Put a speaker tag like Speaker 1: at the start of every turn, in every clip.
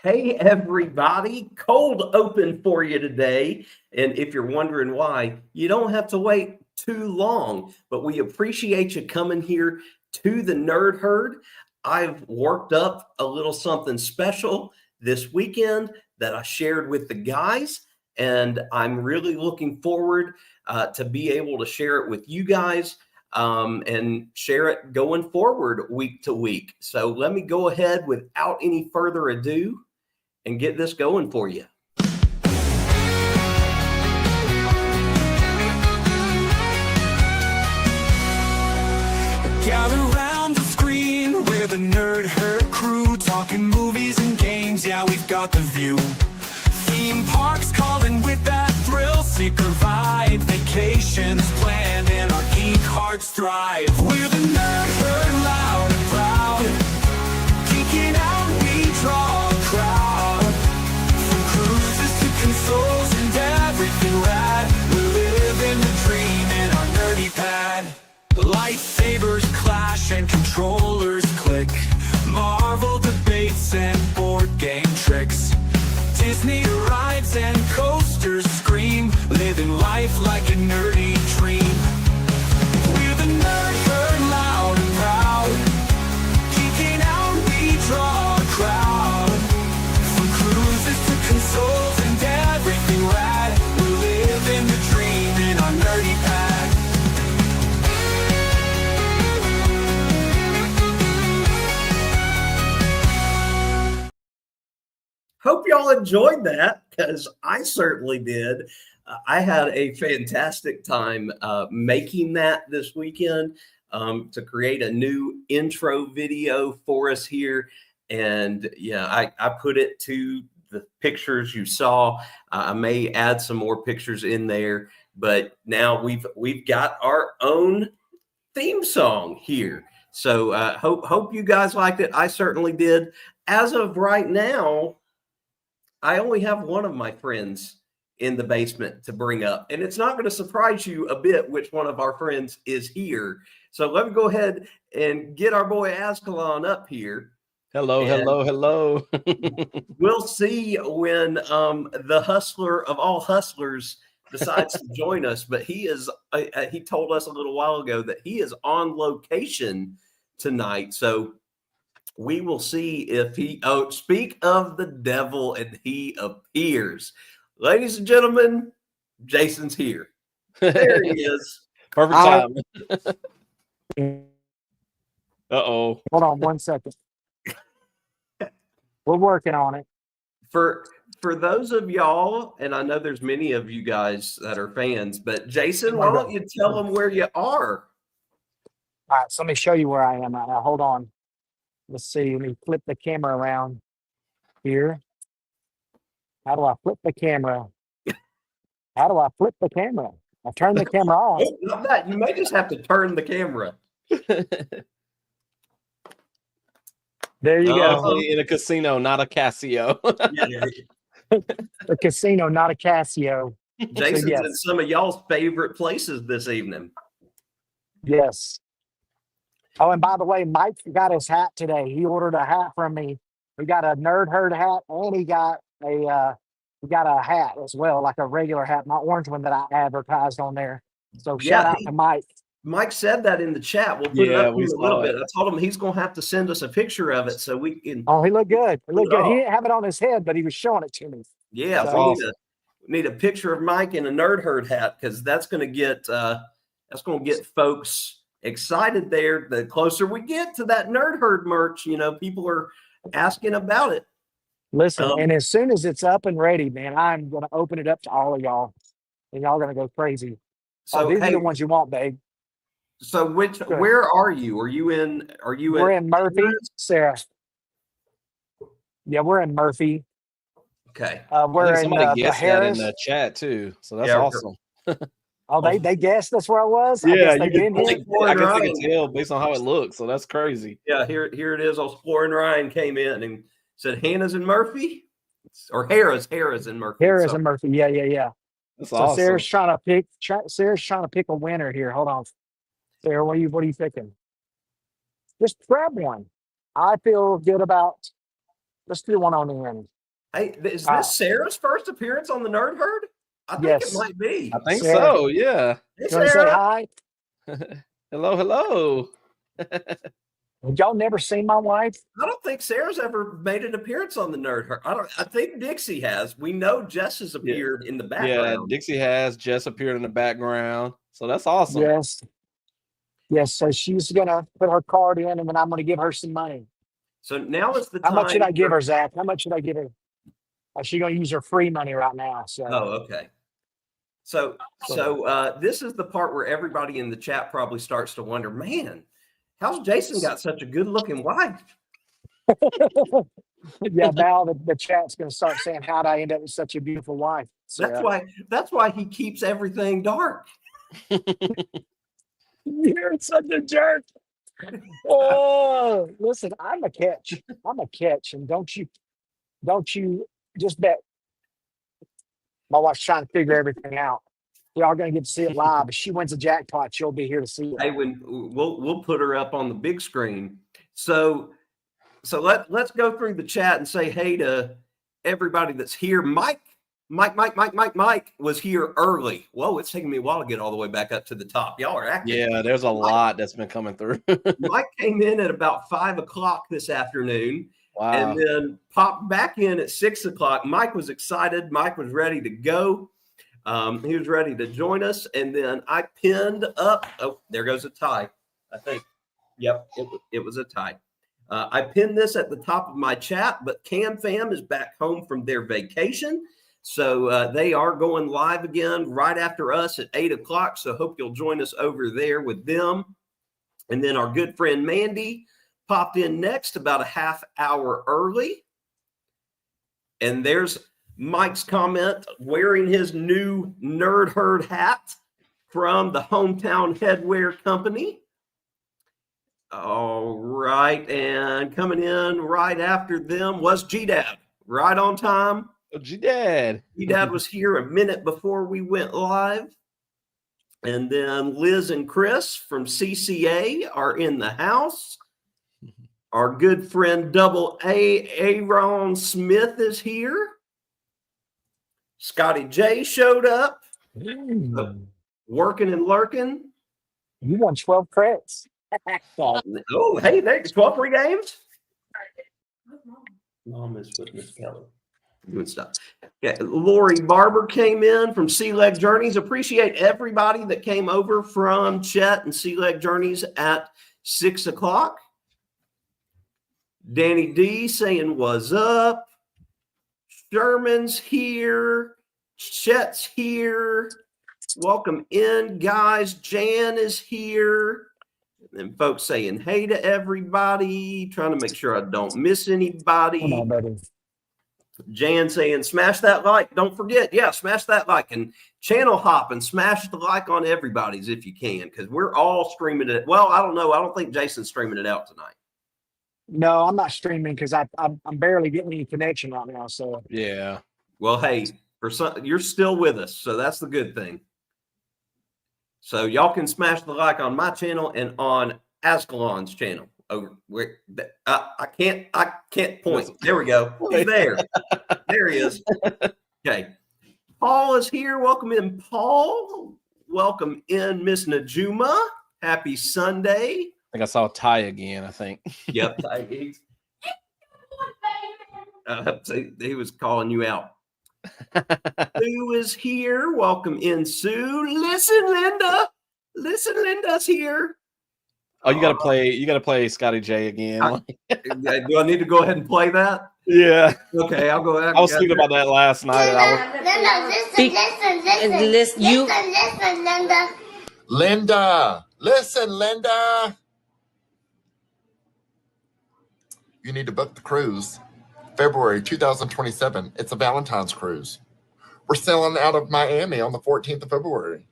Speaker 1: Hey, everybody, cold open for you today. And if you're wondering why, you don't have to wait too long, but we appreciate you coming here to the Nerd Herd. I've worked up a little something special this weekend that I shared with the guys, and I'm really looking forward to be able to share it with you guys and share it going forward week to week. So let me go ahead without any further ado and get this going for you.
Speaker 2: Gather around the screen, we're the Nerd Herd crew, talking movies and games, yeah, we've got the view. Theme parks calling with that thrill seeker vibe, vacations planned and our geek hearts thrive. We're the Nerd Herd, loud and proud, geeking out we draw a crowd. From cruises to consoles and everything rad, we're living the dream in our nerdy pad. Lightsabers clash and controllers click, Marvel debates and board game tricks, Disney rides and coasters scream, living life like a nerdy dream. We're the Nerd Herd, loud and proud, geeking out we draw a crowd. From cruises to consoles and everything rad, we're living the dream in our nerdy pad.
Speaker 1: Hope y'all enjoyed that because I certainly did. I had a fantastic time making that this weekend to create a new intro video for us here. And yeah, I put it to the pictures you saw. I may add some more pictures in there, but now we've got our own theme song here. So hope you guys liked it. I certainly did. As of right now, I only have one of my friends in the basement to bring up, and it's not going to surprise you a bit which one of our friends is here. So let me go ahead and get our boy Ascalon up here.
Speaker 3: Hello.
Speaker 1: We'll see when the hustler of all hustlers decides to join us, but he told us a little while ago that he is on location tonight. So we will see if speak of the devil and he appears. Ladies and gentlemen, Jason's here. There he is.
Speaker 3: Perfect time. Uh-oh.
Speaker 4: Hold on 1 second. We're working on it.
Speaker 1: For those of y'all, and I know there's many of you guys that are fans, but Jason, why don't you tell them where you are?
Speaker 4: All right, so let me show you where I am right now. Hold on. Let's see. Let me flip the camera around here. How do I flip the camera? How do I flip the camera? I turn the camera off.
Speaker 1: Not that. You may just have to turn the camera.
Speaker 4: There you go.
Speaker 3: In a casino, not a Casio.
Speaker 4: A casino, not a Casio.
Speaker 1: Jason's
Speaker 4: So, yes.
Speaker 1: in some of y'all's favorite places this evening.
Speaker 4: Yes. Oh, and by the way, Mike got his hat today. He ordered a hat from me. We got a Nerd Herd hat, and he got a hat as well, like a regular hat, my orange one that I advertised on there. So shout out to Mike.
Speaker 1: Mike said that in the chat. We'll put it up in a little bit. I told him he's going to have to send us a picture of it so we can.
Speaker 4: Oh, he looked good. He looked good. He didn't have it on his head, but he was showing it to me.
Speaker 1: Yeah, so we need a picture of Mike in a Nerd Herd hat because that's going to get folks excited there. The closer we get to that Nerd Herd merch, people are asking about it.
Speaker 4: Listen, and as soon as it's up and ready, man, I'm going to open it up to all of y'all, and y'all going to go crazy. So these are the ones you want, babe.
Speaker 1: So where are you?
Speaker 4: We're in Murphy, Sarah. Yeah, we're in Murphy.
Speaker 1: Okay.
Speaker 4: We're in
Speaker 3: the
Speaker 4: Harris.
Speaker 3: in the chat too, so that's awesome.
Speaker 4: Oh, they guessed that's where I was?
Speaker 3: Yeah,
Speaker 4: I guess
Speaker 3: I can tell based on how it looks, so that's crazy.
Speaker 1: Yeah, here it is. Exploring Ryan came in and said Hannah's in Murphy? Or Harrah's in Murphy.
Speaker 4: Harrah's in Murphy. Yeah.
Speaker 3: That's
Speaker 4: so
Speaker 3: awesome.
Speaker 4: Sarah's trying to pick a winner here. Hold on. Sarah, what are you picking? Just grab one. I feel good about Let's do one on the end.
Speaker 1: Hey, is this Sarah's first appearance on the Nerd Herd? I think it
Speaker 4: Yes.
Speaker 1: might be.
Speaker 3: I think
Speaker 4: Sarah.
Speaker 3: so. Yeah.
Speaker 1: Hey,
Speaker 4: You want to say
Speaker 1: Sarah.
Speaker 4: hi?
Speaker 3: Hello.
Speaker 4: Have y'all never seen my wife?
Speaker 1: I don't think Sarah's ever made an appearance on the Nerd Herd. I think Dixie has. We know Jess has appeared in the
Speaker 3: Yeah,
Speaker 1: background.
Speaker 3: Dixie has. Jess appeared in the background. So that's awesome.
Speaker 4: Yes. Yes. So she's gonna put her card in, and then I'm gonna give her some money.
Speaker 1: So now is the time.
Speaker 4: How much should I give her, Zach? How much should I give her? She's gonna use her free money right now. So.
Speaker 1: Oh, okay. So this is the part where everybody in the chat probably starts to wonder, man, how's Jason got such a good-looking wife?
Speaker 4: Yeah, now the chat's gonna start saying, how'd I end up with such a beautiful wife?
Speaker 1: That's why he keeps everything dark.
Speaker 4: You're such a jerk. Oh, listen, I'm a catch, and don't you just bet. My wife's trying to figure everything out. We are going to get to see it live. If she wins a jackpot, she'll be here to see it.
Speaker 1: Hey, we'll put her up on the big screen. So let's go through the chat and say hey to everybody that's here. Mike was here early. Whoa, it's taking me a while to get all the way back up to the top. Y'all are active.
Speaker 3: Yeah, there's a lot that's been coming through.
Speaker 1: Mike came in at about 5 o'clock this afternoon.
Speaker 3: Wow.
Speaker 1: And then popped back in at 6 o'clock. Mike was excited. Mike was ready to go. He was ready to join us. And then I pinned up. Oh, there goes a tie, I think. Yep, it was a tie. I pinned this at the top of my chat, but Cam Fam is back home from their vacation. So they are going live again right after us at 8 o'clock. So hope you'll join us over there with them. And then our good friend Mandy popped in next about a half hour early. And there's Mike's comment wearing his new Nerd Herd hat from the Hometown Headwear Company. All right. And coming in right after them was G-Dad, right on time.
Speaker 3: Oh, G-Dad.
Speaker 1: G-Dad was here a minute before we went live. And then Liz and Chris from CCA are in the house. Our good friend Double A, Aaron Smith is here. Scotty J showed up. Working and lurking.
Speaker 4: You won 12 credits.
Speaker 1: Oh, hey, there's 12 free games. Mom is with Miss Keller. Good stuff. Yeah, Lori Barber came in from Sea Leg Journeys. Appreciate everybody that came over from Chet and Sea Leg Journeys at 6 o'clock. Danny D saying, what's up? Sherman's here. Chet's here. Welcome in, guys. Jan is here. And folks saying hey to everybody. Trying to make sure I don't miss anybody.
Speaker 4: Come on, buddy.
Speaker 1: Jan saying, smash that like. Don't forget, smash that like. And channel hop and smash the like on everybody's if you can, because we're all streaming it. Well, I don't know. I don't think Jason's streaming it out tonight.
Speaker 4: No, I'm not streaming because I'm barely getting any connection right now. So
Speaker 3: yeah.
Speaker 1: Well, hey, you're still with us, so that's the good thing. So y'all can smash the like on my channel and on Ascalon's channel. Over where I can't point. There we go. He's there. There he is. Okay. Paul is here. Welcome in, Paul. Welcome in, Miss Najuma. Happy Sunday.
Speaker 3: I think I saw Ty again, I think.
Speaker 1: Yep. He was calling you out. Sue is here. Welcome in, Sue. Listen, Linda. Linda's here.
Speaker 3: Oh, you gotta play Scotty J again.
Speaker 1: Do I need to go ahead and play that?
Speaker 3: Yeah.
Speaker 1: Okay, I'll go ahead.
Speaker 3: I was thinking about that last night.
Speaker 5: Listen, Linda. Linda, listen, Linda. You need to book the cruise. February 2027. It's a Valentine's cruise. We're sailing out of Miami on the 14th of February.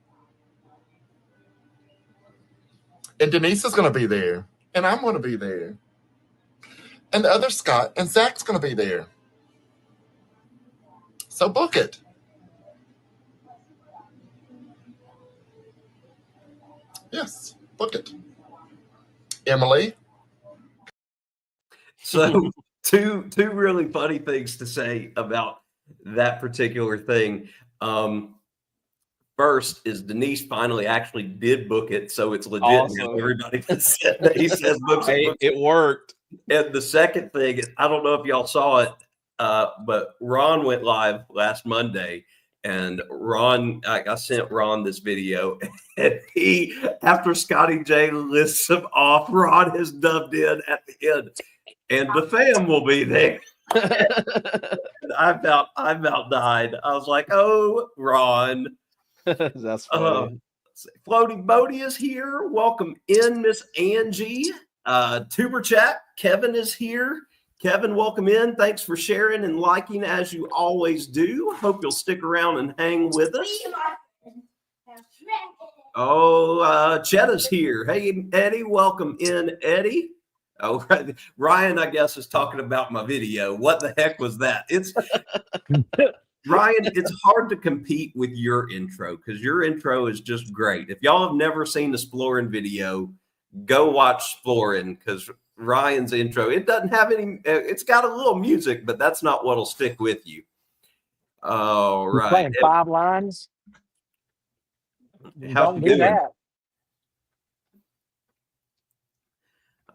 Speaker 5: And Denise is going to be there. And I'm going to be there. And the other Scott and Zach's going to be there. So book it. Yes, book it. Emily?
Speaker 1: So two really funny things to say about that particular thing. First is Denise finally actually did book it, so it's legit now.
Speaker 3: Awesome.
Speaker 1: Everybody that he says books it,
Speaker 3: Hey,
Speaker 1: books
Speaker 3: it worked.
Speaker 1: And the second thing, I don't know if y'all saw it, but Ron went live last Monday, and I sent Ron this video, and he, after Scotty J lists them off, Ron has dubbed in at the end, and the fam will be there. And I about died. I was like, oh, Ron.
Speaker 3: That's funny.
Speaker 1: Floaty Bodie is here. Welcome in, Miss Angie. Tuber Chat, Kevin is here. Kevin, welcome in. Thanks for sharing and liking as you always do. Hope you'll stick around and hang with us. Oh, Chetta's here. Hey, Eddie, welcome in, Eddie. Oh, Ryan, I guess, is talking about my video. What the heck was that? It's Ryan, it's hard to compete with your intro because your intro is just great. If y'all have never seen the Splorin video, go watch Splorin because Ryan's intro, it doesn't have any, it's got a little music, but that's not what'll stick with you. All right.
Speaker 4: Playing 5 lines.
Speaker 1: How
Speaker 4: Don't
Speaker 1: you
Speaker 4: do
Speaker 1: doing?
Speaker 4: that.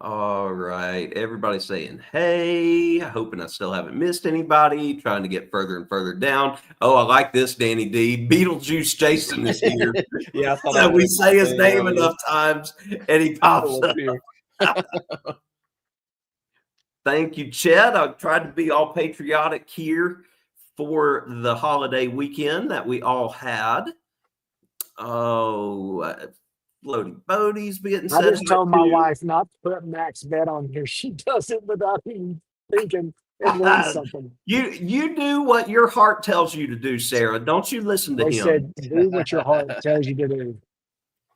Speaker 1: All right. Everybody's saying, hey, hoping I still haven't missed anybody, trying to get further and further down. Oh, I like this, Danny D. Beetlejuice Jason is here.
Speaker 3: Yeah, I thought
Speaker 1: So we say his name enough times and he pops up. Thank you, Chet. I tried to be all patriotic here for the holiday weekend that we all had. Oh, Floaty Bodie's getting
Speaker 4: I
Speaker 1: said
Speaker 4: just told my
Speaker 1: hi to.
Speaker 4: wife not to put Max bet on here. She does it without even thinking it wins something.
Speaker 1: You do what your heart tells you to do, Sarah. Don't you listen to
Speaker 4: They
Speaker 1: him.
Speaker 4: said, do what your heart tells you to do.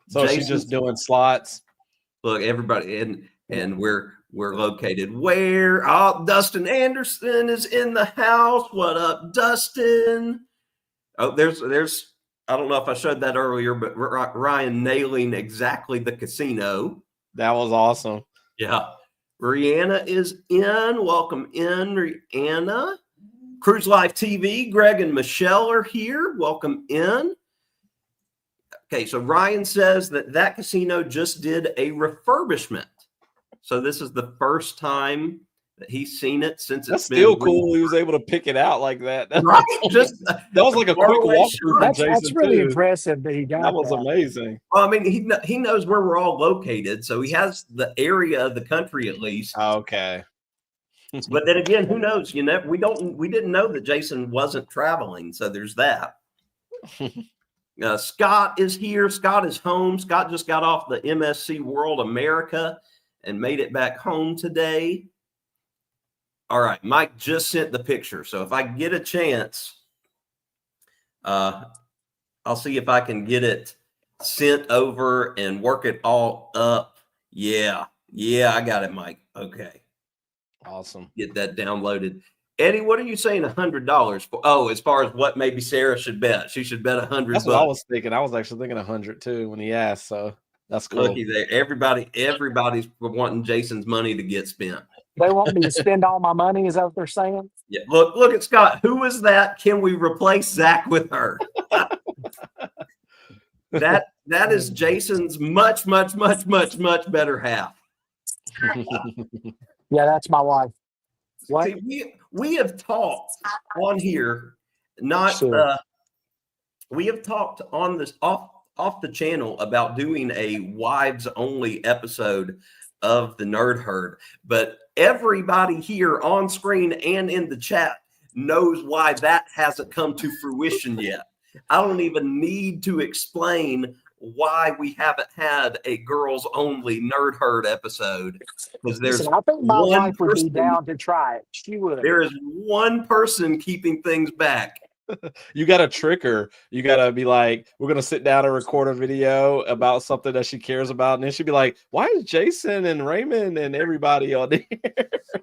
Speaker 3: So she's
Speaker 1: Jason's-
Speaker 3: just doing slots.
Speaker 1: Look, everybody, and we're located where? Oh, Dustin Anderson is in the house. What up, Dustin? Oh, there's I don't know if I showed that earlier, but Ryan nailing exactly the casino.
Speaker 3: That was awesome.
Speaker 1: Yeah. Rihanna is in. Welcome in, Rihanna. Cruise Life TV, Greg and Michelle are here. Welcome in. Okay, so Ryan says that casino just did a refurbishment. So this is the first time that he's seen it since
Speaker 3: That's
Speaker 1: it's been
Speaker 3: still cool. He was able to pick it out like that.
Speaker 1: Right? Just
Speaker 3: That was like a quick walkthrough.
Speaker 4: That's really impressive that he got
Speaker 3: That was amazing.
Speaker 1: Well, I mean, he knows where we're all located, so he has the area of the country at least.
Speaker 3: Okay.
Speaker 1: But then again, who knows? We didn't know that Jason wasn't traveling, so there's that. Scott is here. Scott is home. Scott just got off the MSC World America and made it back home today. All right, Mike just sent the picture, so if I get a chance, I'll see if I can get it sent over and work it all up. Yeah, I got it, Mike. Okay.
Speaker 3: Awesome.
Speaker 1: Get that downloaded. Eddie, what are you saying $100 for? Oh, as far as what maybe Sarah should bet. She should bet $100.
Speaker 3: That's what I was thinking. I was actually thinking 100 too when he asked. So that's cool.
Speaker 1: Looky there. Everybody's wanting Jason's money to get spent.
Speaker 4: They want me to spend all my money. Is that what they're saying?
Speaker 1: Yeah. Look at Scott. Who is that? Can we replace Zach with her? That is Jason's much better half.
Speaker 4: Yeah, that's my wife. What?
Speaker 1: See, we have talked on here, we have talked on this off the channel about doing a wives only episode of the Nerd Herd, but everybody here on screen and in the chat knows why that hasn't come to fruition yet. I don't even need to explain why we haven't had a girls only Nerd Herd episode, because there's
Speaker 4: Listen, I think my
Speaker 1: one
Speaker 4: wife would be
Speaker 1: person-
Speaker 4: down to try it. She would.
Speaker 1: there is one person keeping things back.
Speaker 3: You got to trick her. You got to be like, we're going to sit down and record a video about something that she cares about. And then she'd be like, why is Jason and Raymond and everybody on here?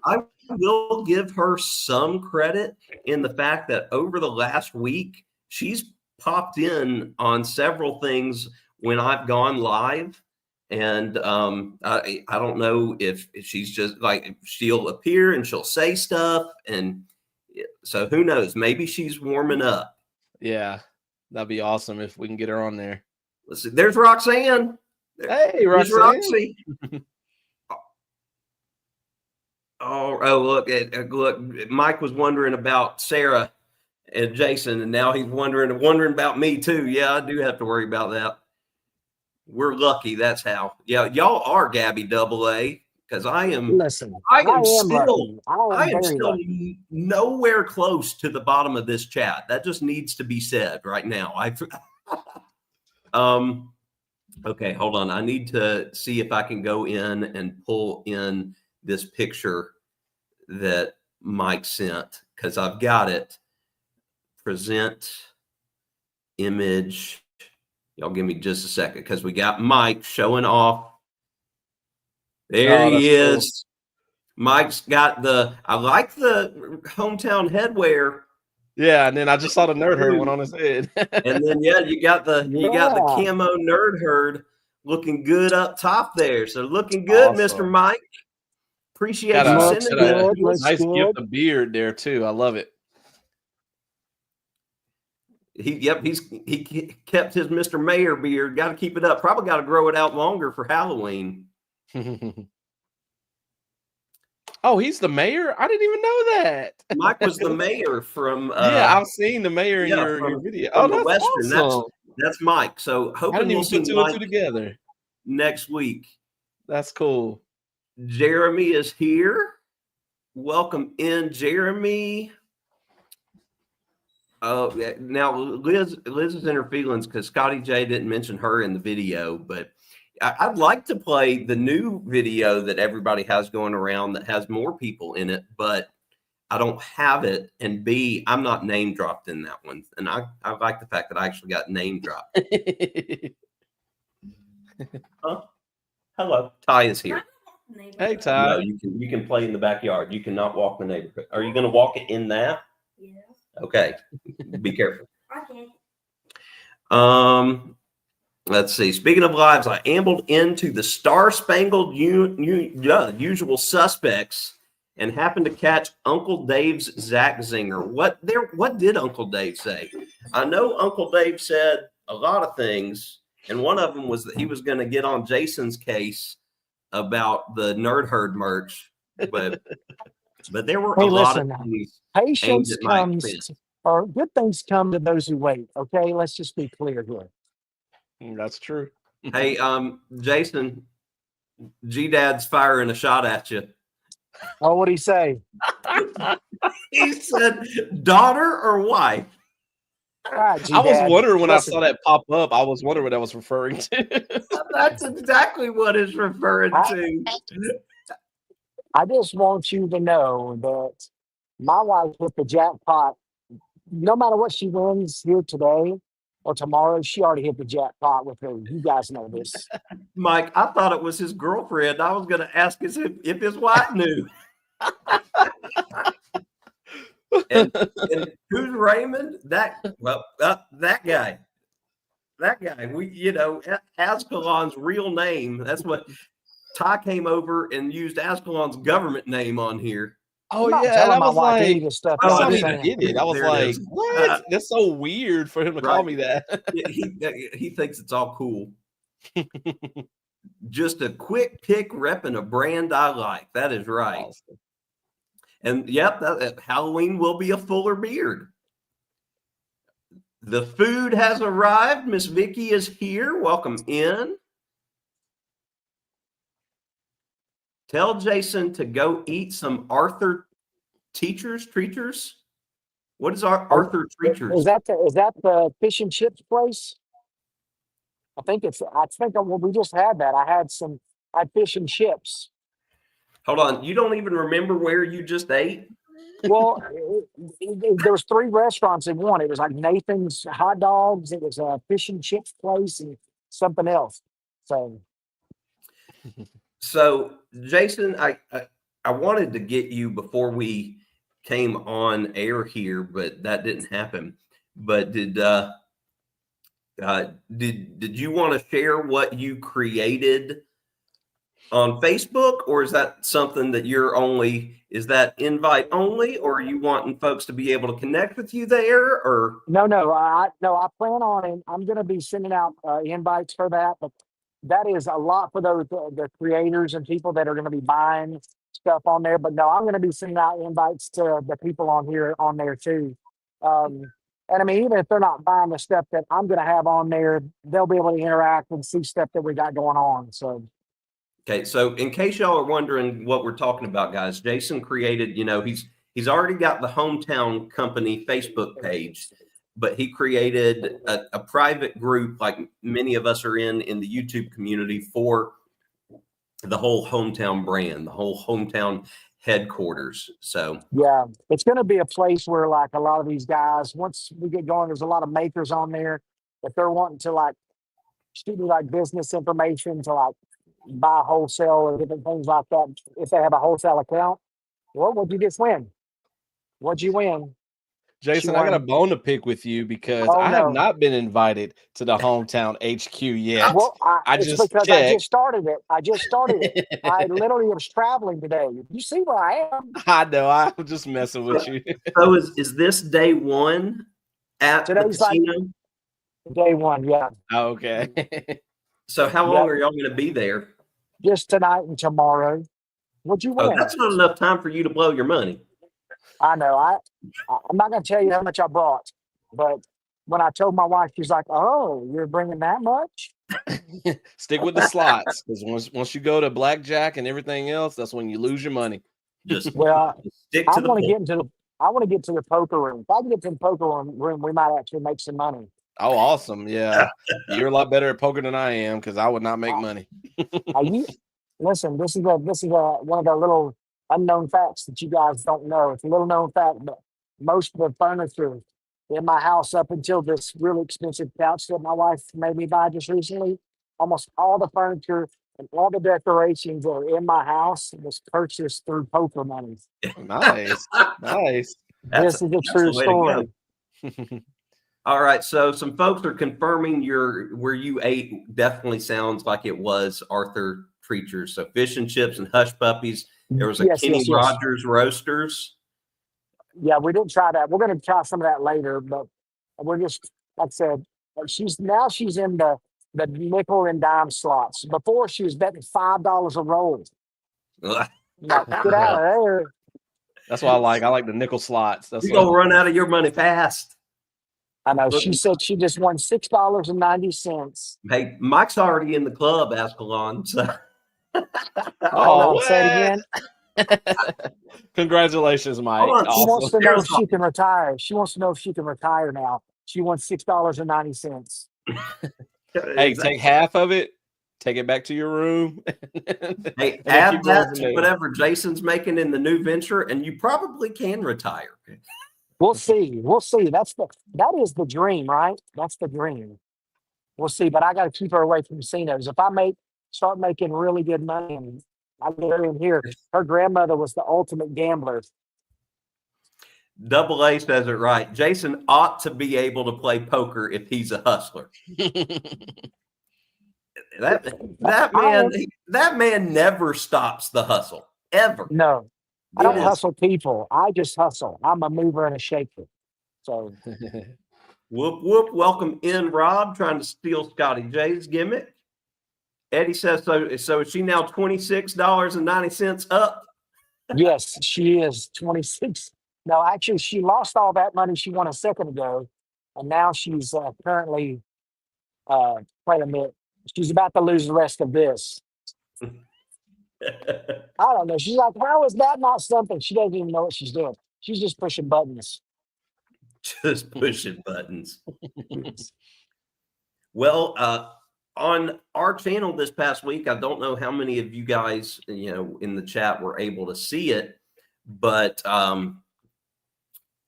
Speaker 1: I will give her some credit in the fact that over the last week, she's popped in on several things when I've gone live. And I don't know if she's just like, she'll appear and she'll say stuff. And so who knows? Maybe she's warming up.
Speaker 3: Yeah, that'd be awesome if we can get her on there.
Speaker 1: Let's see. There's Roxanne.
Speaker 3: Hey,
Speaker 1: There's
Speaker 3: Roxanne.
Speaker 1: Roxy. Oh, look, Mike was wondering about Sarah and Jason, and now he's wondering about me too. Yeah, I do have to worry about that. We're lucky. That's how. Yeah, y'all are Gabby AA, because I am.
Speaker 4: Listen,
Speaker 1: I am
Speaker 4: lucky.
Speaker 1: I am
Speaker 4: very
Speaker 1: still
Speaker 4: lucky.
Speaker 1: nowhere close to the bottom of this chat. That just needs to be said right now. Okay, hold on. I need to see if I can go in and pull in this picture that Mike sent, because I've got it. Present image. Y'all give me just a second, because we got Mike showing off. There he is. Cool. Mike's got I like the hometown headwear.
Speaker 3: Yeah, and then I just saw the nerd herd one on his head.
Speaker 1: And then you got the camo nerd herd looking good up top there. So looking good, awesome. Mr. Mike. Appreciate you sending that.
Speaker 3: Nice gift of beard there too. I love it.
Speaker 1: He kept his Mr. Mayor beard. Got to keep it up. Probably got to grow it out longer for Halloween.
Speaker 3: Oh, he's the mayor? I didn't even know that.
Speaker 1: Mike was the mayor from
Speaker 3: yeah, I've seen the mayor in your video. Oh, that's Western.
Speaker 1: Awesome. That's Mike. So hoping
Speaker 3: I didn't even put two and two together.
Speaker 1: Next week.
Speaker 3: That's cool.
Speaker 1: Jeremy is here. Welcome in, Jeremy. Oh, now Liz is in her feelings because Scotty J didn't mention her in the video, but I'd like to play the new video that everybody has going around that has more people in it, but I don't have it. And B, I'm not name dropped in that one. And I like the fact that I actually got name dropped. Huh? Hello. Ty is here.
Speaker 3: Hey, Ty.
Speaker 1: No, you can play in the backyard. You cannot walk the neighborhood. Are you going to walk it in that?
Speaker 6: Yeah.
Speaker 1: Okay. Be careful.
Speaker 6: Okay.
Speaker 1: Let's see. Speaking of lives, I ambled into the Star-Spangled Usual Suspects and happened to catch Uncle Dave's Zach Zinger. What did Uncle Dave say? I know Uncle Dave said a lot of things, and one of them was that he was going to get on Jason's case about the Nerd Herd merch, but there were a lot of things.
Speaker 4: Patience comes, or good things come to those who wait. Okay, let's just be clear here.
Speaker 3: That's true.
Speaker 1: Hey, Jason, G-Dad's firing a shot at you.
Speaker 4: Oh, what'd he say?
Speaker 1: He said, daughter or wife?
Speaker 4: Right,
Speaker 3: I was wondering when I saw that pop up. I was wondering what that was referring to.
Speaker 1: That's exactly what it's referring to.
Speaker 4: I just want you to know that my wife with the jackpot, no matter what she wins here today or tomorrow, she already hit the jackpot with her. You guys know this.
Speaker 1: Mike, I thought it was his girlfriend. I was going to ask if his wife knew. and who's Raymond? That guy. That guy. Ascalon's real name. That's what Ty came over and used Ascalon's government name on here.
Speaker 3: Oh yeah, and I was like, I was like,
Speaker 1: is.
Speaker 3: what? That's so weird for him to call me that.
Speaker 1: he thinks it's all cool. Just a quick pick repping a brand I like. That is right. Awesome. And yep, Halloween will be a fuller beard. The food has arrived. Miss Vicky is here. Welcome in. Tell Jason to go eat some Arthur Treaters. What is Arthur Treaters?
Speaker 4: Is that the fish and chips place? I think we just had that. I had fish and chips.
Speaker 1: Hold on. You don't even remember where you just ate?
Speaker 4: Well, there was 3 restaurants in one. It was like Nathan's Hot Dogs. It was a fish and chips place and something else.
Speaker 1: So Jason, I wanted to get you before we came on air here, but that didn't happen. But Did you want to share what you created on Facebook, or is that something that is that invite only, or are you wanting folks to be able to connect with you there? Or
Speaker 4: No, I plan on it. I'm going to be sending out invites for that, but that is a lot for those the creators and people that are going to be buying stuff on there. But no, I'm going to be sending out invites to the people on there too. And I mean, even if they're not buying the stuff that I'm going to have on there, they'll be able to interact and see stuff that we got going on. So.
Speaker 1: Okay, so in case y'all are wondering what we're talking about, guys, Jason created, he's already got the Hometown Company Facebook page, but he created a private group like many of us are in the YouTube community for the whole Hometown brand, the whole Hometown headquarters. So
Speaker 4: yeah, it's going to be a place where like a lot of these guys, once we get going, there's a lot of makers on there. If they're wanting to like shoot me like business information to like buy wholesale or different things like that. If they have a wholesale account, well, what'd you just win? What'd you win?
Speaker 3: Jason, I got a bone to pick with you because
Speaker 4: Oh,
Speaker 3: I have
Speaker 4: no.
Speaker 3: not been invited to the Hometown HQ yet.
Speaker 4: Well,
Speaker 3: I
Speaker 4: it's
Speaker 3: just
Speaker 4: because
Speaker 3: checked.
Speaker 4: I just started it. I literally was traveling today. You see where I am?
Speaker 3: I know. I'm just messing with you.
Speaker 1: So is this day one at
Speaker 4: Today's
Speaker 1: the casino?
Speaker 4: Like day one, yeah.
Speaker 3: Okay.
Speaker 1: So how long are y'all going to be there?
Speaker 4: Just tonight and tomorrow. What'd you win?
Speaker 1: Oh, that's not enough time for you to blow your money.
Speaker 4: I know. I'm not going to tell you how much I brought, but when I told my wife, she's like, "Oh, you're bringing that much?"
Speaker 3: Stick with the slots, because once you go to blackjack and everything else, that's when you lose your money.
Speaker 1: Just
Speaker 4: stick to I want to get to the poker room. If I can get to the poker room, we might actually make some money.
Speaker 3: Oh, awesome! Yeah, you're a lot better at poker than I am, because I would not make money.
Speaker 4: Listen, this is one of the little unknown facts that you guys don't know. It's a little known fact, but most of the furniture in my house, up until this really expensive couch that my wife made me buy just recently, almost all the furniture and all the decorations that are in my house was purchased through poker money.
Speaker 3: Nice.
Speaker 4: This is a true story.
Speaker 1: All right, so some folks are confirming where you ate definitely sounds like it was Arthur Treacher's. So fish and chips and hush puppies. There was a Kenny Rogers Roasters.
Speaker 4: Yeah, we didn't try that. We're going to try some of that later, but we're just, like I said, she's in the nickel and dime slots. Before she was betting $5 a roll. Like, get out of there.
Speaker 3: That's what I like. I like the nickel slots. That's
Speaker 1: You're gonna run out of your money fast.
Speaker 4: I know. She said she just won $6.90.
Speaker 1: Hey, Mike's already in the club, Ascalon. So.
Speaker 4: Say it again.
Speaker 3: Congratulations, Mike.
Speaker 4: She wants to know if she can retire. She wants to know if she can retire now. She wants $6.90.
Speaker 3: Hey, take half of it, take it back to your room.
Speaker 1: Hey, add that to whatever Jason's making in the new venture, and you probably can retire.
Speaker 4: We'll see. That is the dream, right? That's the dream. We'll see. But I got to keep her away from casinos. If I start making really good money, and I get her in here. Her grandmother was the ultimate gambler.
Speaker 1: Double A says it right. Jason ought to be able to play poker if he's a hustler. that man never stops the hustle, ever.
Speaker 4: No, I don't hustle people. I just hustle. I'm a mover and a shaker. So
Speaker 1: whoop whoop. Welcome in, Rob, trying to steal Scotty J's gimmick. Eddie says so is she now $26.90 up?
Speaker 4: Yes, she is 26. No, actually, she lost all that money she won a second ago, and now she's currently wait a minute. She's about to lose the rest of this. I don't know. She's like, how is that not something? She doesn't even know what she's doing. She's just pushing buttons.
Speaker 1: Just pushing buttons. Well, on our channel this past week, I don't know how many of you guys, in the chat were able to see it, but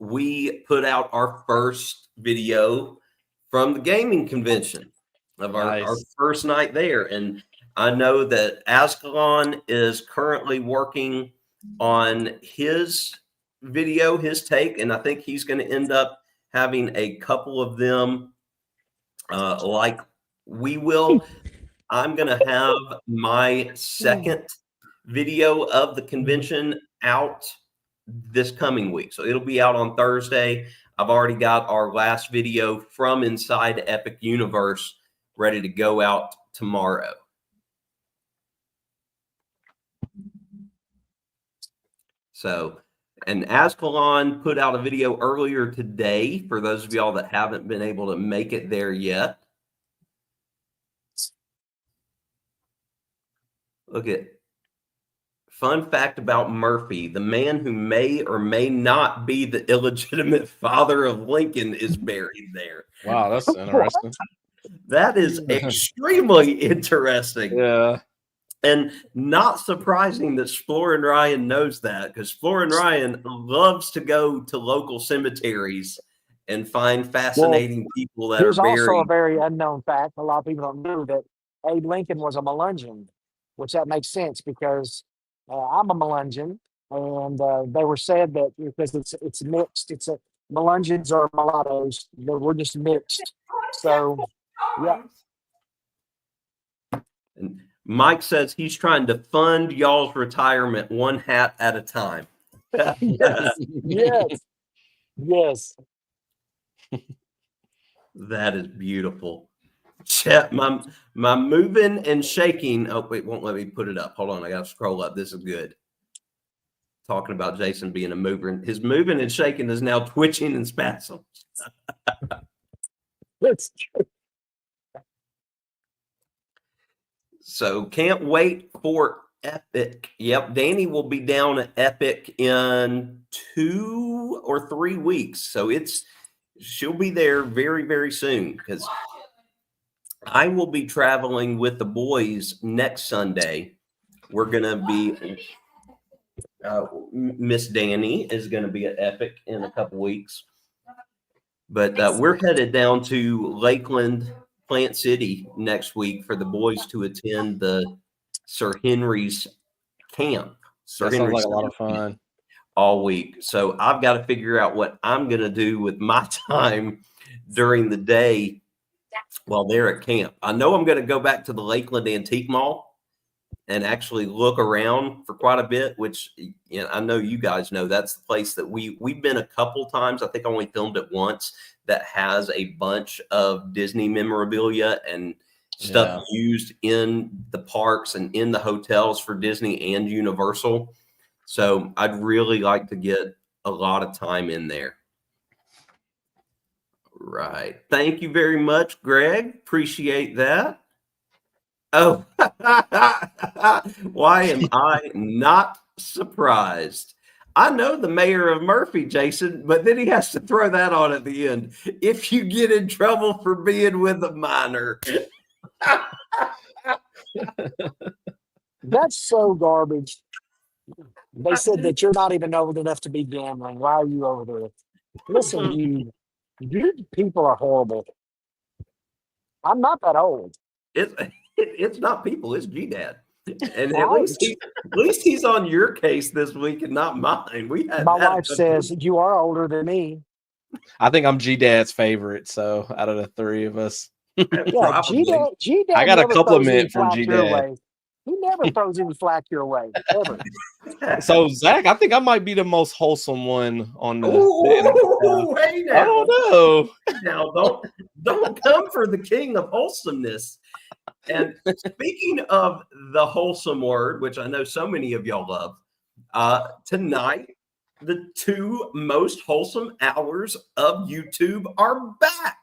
Speaker 1: we put out our first video from the gaming convention of our first night there. And I know that Ascalon is currently working on his video, his take, and I think he's going to end up having a couple of them like we will. I'm going to have my second video of the convention out this coming week. So it'll be out on Thursday. I've already got our last video from inside Epic Universe ready to go out tomorrow. So, and Ascalon put out a video earlier today for those of y'all that haven't been able to make it there yet. Look at fun fact about Murphy. The man who may or may not be the illegitimate father of Lincoln is buried there.
Speaker 3: Wow, that's interesting.
Speaker 1: That is extremely interesting.
Speaker 3: Yeah.
Speaker 1: And not surprising that Florin Ryan knows that, because Florin Ryan loves to go to local cemeteries and find fascinating people that
Speaker 4: Here's
Speaker 1: are buried.
Speaker 4: also a very unknown fact. A lot of people don't know that Abe Lincoln was a Melungeon, which that makes sense because I'm a Melungeon, and they were said that because it's mixed. It's a Melungeons or mulattoes. We're just mixed. So, yeah.
Speaker 1: And Mike says he's trying to fund y'all's retirement one hat at a time.
Speaker 4: Yes. Yes. Yes.
Speaker 1: That is beautiful. Chet, my moving and shaking. Oh, wait, won't let me put it up. Hold on, I gotta scroll up. This is good. Talking about Jason being a mover. His moving and shaking is now twitching and spasms.
Speaker 4: That's true.
Speaker 1: So can't wait for Epic. Yep, Danny will be down at Epic in 2 or 3 weeks. So she'll be there very, very soon, because I will be traveling with the boys next Sunday. We're gonna be Miss Danny is gonna be at Epic in a couple weeks, but we're headed down to Lakeland, Plant City next week for the boys to attend the Sir Henry's camp. Sir
Speaker 3: That sounds
Speaker 1: Henry's
Speaker 3: like a lot of fun.
Speaker 1: all week. So I've got to figure out what I'm going to do with my time during the day while they're at camp. I know I'm going to go back to the Lakeland Antique Mall and actually look around for quite a bit, which, you know, I know you guys know that's the place that we've been a couple times. I think I only filmed it once, that has a bunch of Disney memorabilia and stuff used in the parks and in the hotels for Disney and Universal. So I'd really like to get a lot of time in there. Right. Thank you very much, Greg. Appreciate that. Oh, why am I not surprised? I know the mayor of Murphy, Jason, but then he has to throw that on at the end. If you get in trouble for being with a minor.
Speaker 4: That's so garbage. They said that you're not even old enough to be gambling. Why are you over there? Listen, you people are horrible. I'm not that old.
Speaker 1: It's not people, it's G-Dad. And at least he's on your case this week and not mine.
Speaker 4: My wife says you are older than me.
Speaker 3: I think I'm G-Dad's favorite. So out of the three of us,
Speaker 4: yeah, G-Dad.
Speaker 3: I got a compliment from G-Dad.
Speaker 4: He never throws any flack your way, ever.
Speaker 3: So Zach, I think I might be the most wholesome one on the.
Speaker 1: Hey now.
Speaker 3: I don't know.
Speaker 1: Now don't come for the king of wholesomeness. And speaking of the wholesome word, which I know so many of y'all love, tonight the 2 most wholesome hours of YouTube are back,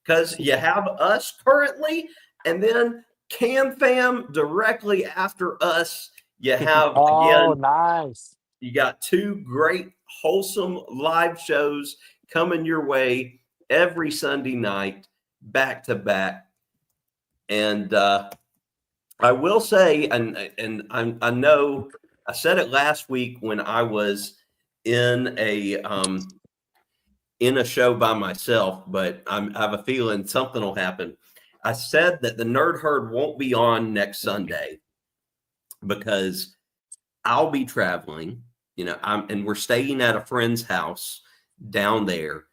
Speaker 1: because you have us currently, and then Can Fam directly after us. You have
Speaker 4: nice.
Speaker 1: You got 2 great wholesome live shows coming your way every Sunday night, back to back. And I will say, and I know I said it last week when I was in a show by myself, but I have a feeling something will happen. I said that the Nerd Herd won't be on next Sunday because I'll be traveling, and we're staying at a friend's house down there.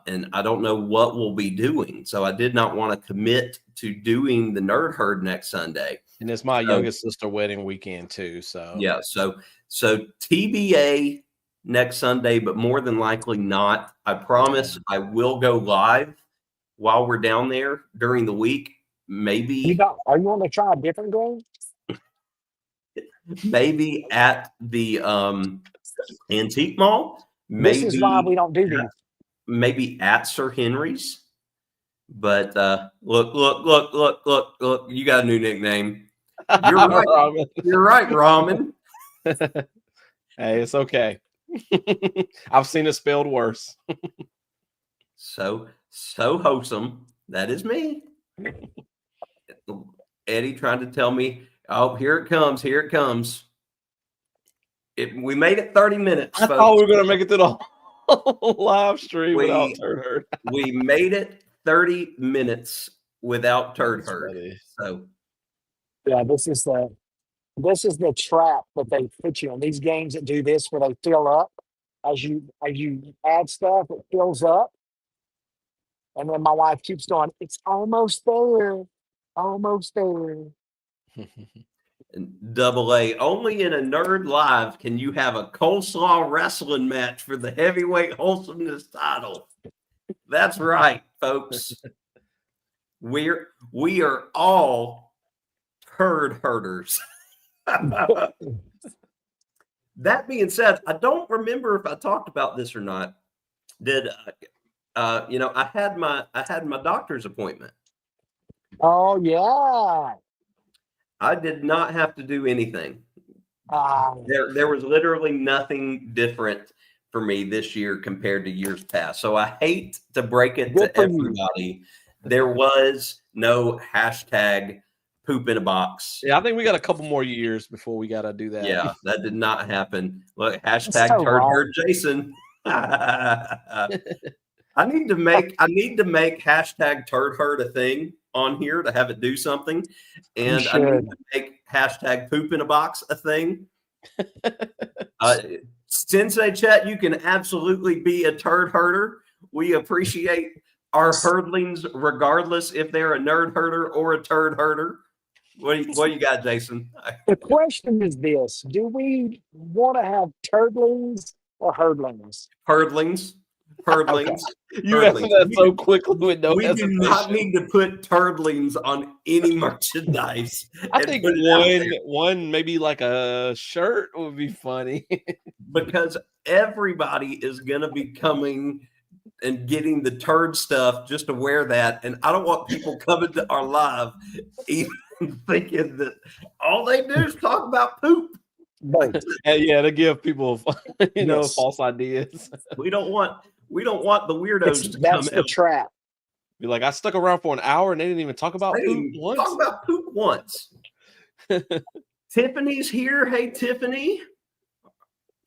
Speaker 1: and I don't know what we'll be doing. So I did not want to commit to doing the Nerd Herd next Sunday.
Speaker 3: And it's my youngest sister wedding weekend too. So
Speaker 1: yeah, so TBA next Sunday, but more than likely not. I promise I will go live while we're down there during the week. Maybe
Speaker 4: Are you want to try a different game?
Speaker 1: maybe at the antique mall.
Speaker 4: This is why we don't do these.
Speaker 1: Maybe at Sir Henry's. But look, you got a new nickname. You're right.
Speaker 3: Ramen.
Speaker 1: You're right, Ramen.
Speaker 3: Hey, it's okay. I've seen it spelled worse.
Speaker 1: So wholesome. That is me. Eddie trying to tell me, oh, here it comes. Here it comes. We made it 30 minutes.
Speaker 3: I thought we were going to make it to the whole live stream without Turd Herd.
Speaker 1: We made it 30 minutes without Turd Herd. So,
Speaker 4: yeah, this is the trap that they put you in. These games that do this, where they fill up as you add stuff, it fills up, and then my wife keeps going. It's almost there, almost there.
Speaker 1: Double A, only in a Nerd Live can you have a coleslaw wrestling match for the heavyweight wholesomeness title. That's right, folks. We are all turd herders. That being said, I don't remember if I talked about this or not. Did I had my doctor's appointment.
Speaker 4: Oh yeah.
Speaker 1: I did not have to do anything. There was literally nothing different for me this year compared to years past. So I hate to break it to everybody. There was no hashtag poop in a box.
Speaker 3: Yeah, I think we got a couple more years before we got to do that.
Speaker 1: Yeah, that did not happen. Look, hashtag Turd Herd Jason. I need to make hashtag Turd Herd a thing on here to have it do something, and I need to make hashtag poop in a box a thing. Sensei Chet, you can absolutely be a turd herder. We appreciate our herdlings regardless if they're a nerd herder or a turd herder. What do you got, Jason?
Speaker 4: The question is this: do we want to have turdlings or herdlings?
Speaker 1: Herdlings.
Speaker 3: You answered that so quickly with no
Speaker 1: We
Speaker 3: hesitation.
Speaker 1: do not need to put turdlings on any merchandise.
Speaker 3: I think one maybe like a shirt would be funny.
Speaker 1: Because everybody is going to be coming and getting the turd stuff just to wear that. And I don't want people coming to our live even thinking that all they do is talk about poop.
Speaker 3: Yeah, to give people false ideas.
Speaker 1: We don't want the weirdos to come
Speaker 4: That's the
Speaker 1: out.
Speaker 4: trap.
Speaker 3: Be like, I stuck around for an hour and they didn't even talk about poop once.
Speaker 1: Talk about poop once. Tiffany's here. Hey, Tiffany.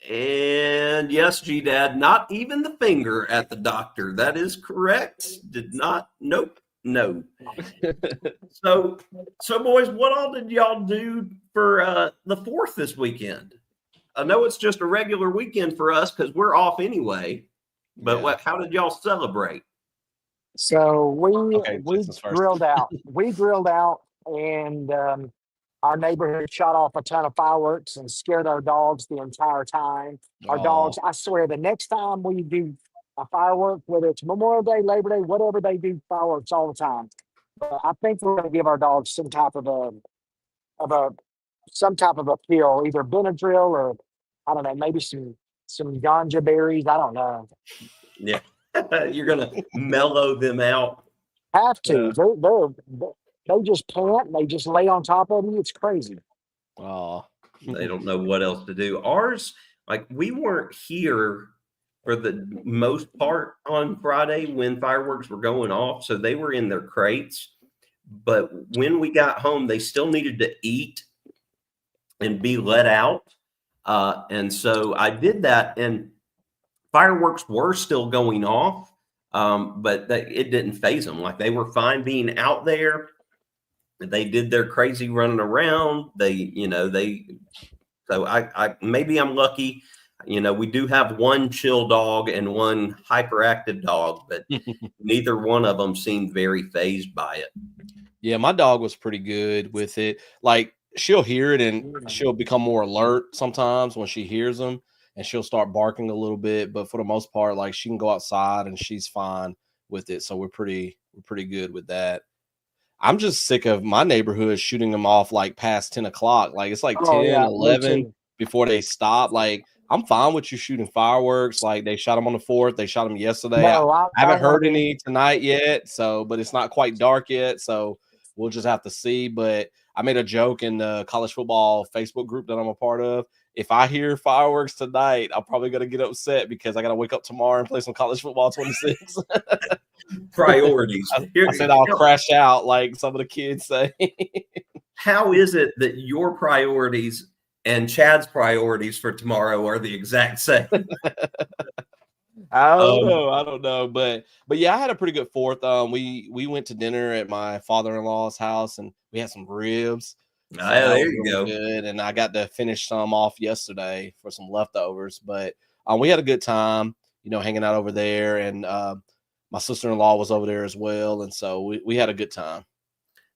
Speaker 1: And yes, G-Dad, not even the finger at the doctor. That is correct. Did not. Nope. No. So boys, what all did y'all do for the 4th this weekend? I know it's just a regular weekend for us because we're off anyway. But how did y'all celebrate?
Speaker 4: So we grilled out. We grilled out, and our neighborhood shot off a ton of fireworks and scared our dogs the entire time. Our dogs, I swear, the next time we do a firework, whether it's Memorial Day, Labor Day, whatever, they do fireworks all the time. But I think we're going to give our dogs some type of a pill, either Benadryl or I don't know, maybe some ganja berries. I don't know.
Speaker 1: Yeah, you're gonna mellow them out.
Speaker 4: Have to. They just pant and they just lay on top of you. It's crazy.
Speaker 3: Oh,
Speaker 1: they don't know what else to do. Ours, like we weren't here for the most part on Friday when fireworks were going off, so they were in their crates. But when we got home, they still needed to eat and be let out. And so I did that, and fireworks were still going off, but it didn't faze them. Like they were fine being out there. They did their crazy running around. So I maybe I'm lucky. You know, we do have one chill dog and one hyperactive dog, but neither one of them seemed very fazed by it.
Speaker 3: Yeah, my dog was pretty good with it. Like she'll hear it and she'll become more alert sometimes when she hears them and she'll start barking a little bit. But for the most part, like she can go outside and she's fine with it. So we're pretty good with that. I'm just sick of my neighborhood shooting them off like past 10 o'clock. Like it's like
Speaker 4: Oh
Speaker 3: 10,
Speaker 4: yeah, me
Speaker 3: 11
Speaker 4: too.
Speaker 3: before they stop. Like I'm fine with you shooting fireworks. Like they shot them on the 4th. They shot them yesterday.
Speaker 4: No,
Speaker 3: I
Speaker 4: I
Speaker 3: haven't
Speaker 4: don't want
Speaker 3: heard
Speaker 4: to be.
Speaker 3: any tonight yet. So, but it's not quite dark yet. So we'll just have to see. But I made a joke in the college football Facebook group that I'm a part of. If I hear fireworks tonight, I'm probably going to get upset because I got to wake up tomorrow and play some college football 26.
Speaker 1: Priorities.
Speaker 3: I said I'll crash out like some of the kids say.
Speaker 1: How is it that your priorities and Chad's priorities for tomorrow are the exact same?
Speaker 3: I don't know, but yeah, I had a pretty good 4th. We went to dinner at my father-in-law's house and we had some ribs. So that
Speaker 1: There
Speaker 3: was
Speaker 1: you
Speaker 3: really
Speaker 1: go.
Speaker 3: good, and I got to finish some off yesterday for some leftovers. But we had a good time, hanging out over there, and my sister-in-law was over there as well, and so we had a good time.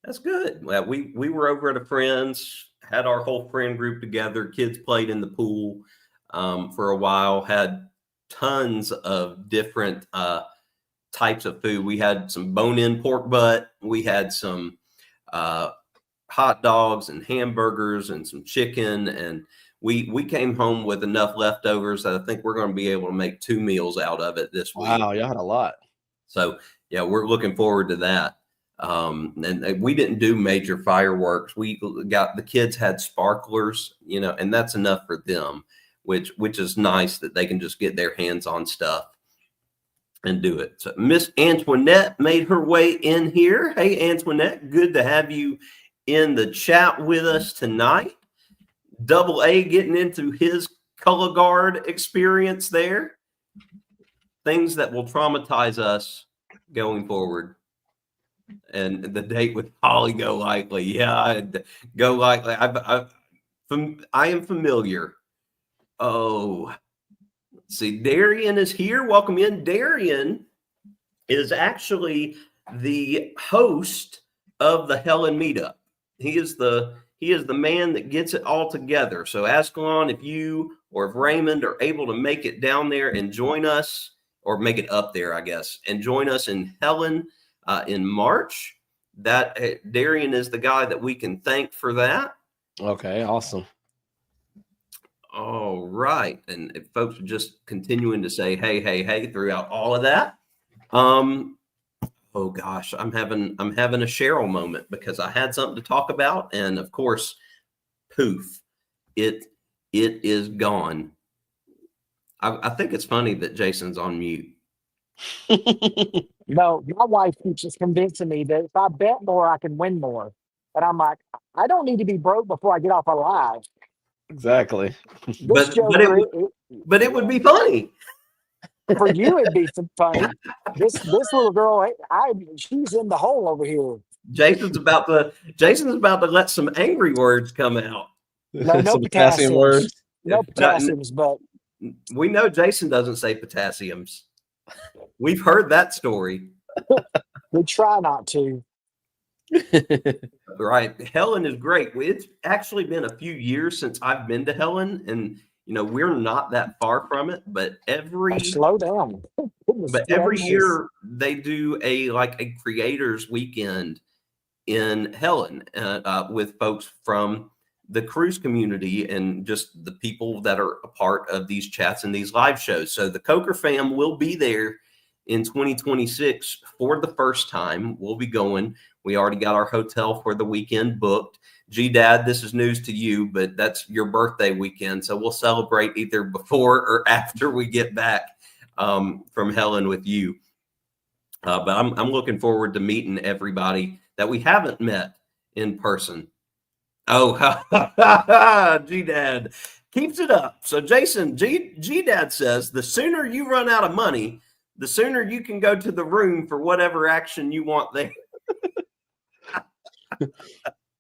Speaker 1: That's good. Well, we were over at a friend's, had our whole friend group together. Kids played in the pool for a while. Had tons of different types of food. We had some bone-in pork butt. We had some hot dogs and hamburgers and some chicken, and we came home with enough leftovers that I think we're going to be able to make 2 meals out of it this week.
Speaker 3: Wow, y'all had a lot.
Speaker 1: So yeah, we're looking forward to that. And we didn't do major fireworks. We got, the kids had sparklers, and that's enough for them, which is nice that they can just get their hands on stuff and do it. So Miss Antoinette made her way in here. Hey, Antoinette, good to have you in the chat with us tonight. Double A getting into his color guard experience there. Things that will traumatize us going forward. And the date with Holly Golightly. Yeah, Golightly. I am familiar. Oh, let's see. Darian is here. Welcome in. Darian is actually the host of the Helen Meetup. He is the man that gets it all together. So Ascalon, if you or if Raymond are able to make it down there and join us, or make it up there, I guess, and join us in Helen in March, that Darian is the guy that we can thank for that.
Speaker 3: Okay, awesome.
Speaker 1: All right. And if folks are just continuing to say, hey, throughout all of that. Oh gosh, I'm having a Cheryl moment because I had something to talk about. And of course, poof, it is gone. I think it's funny that Jason's on mute.
Speaker 4: No, my wife keeps just convincing me that if I bet more, I can win more. And I'm like, I don't need to be broke before I get off a live.
Speaker 3: Exactly.
Speaker 4: This
Speaker 1: But it would be funny.
Speaker 4: For you, it'd be some funny. This little girl, she's in the hole over here.
Speaker 1: Jason's about to let some angry words come out.
Speaker 4: No
Speaker 3: Some potassium words.
Speaker 4: No potassiums, but
Speaker 1: we know Jason doesn't say potassiums. We've heard that story.
Speaker 4: we try not to.
Speaker 1: Right. Helen is great. It's actually been a few years since I've been to Helen, and we're not that far from it, but
Speaker 4: slow down.
Speaker 1: Every year they do a creators weekend in Helen with folks from the cruise community and just the people that are a part of these chats and these live shows. So the Coker fam will be there in 2026 for the first time. We'll be going. We already got our hotel for the weekend booked. G-Dad, this is news to you, but that's your birthday weekend. So we'll celebrate either before or after we get back from Helen with you. But I'm looking forward to meeting everybody that we haven't met in person. Oh, G-Dad keeps it up. So Jason, G-Dad says, the sooner you run out of money, the sooner you can go to the room for whatever action you want there.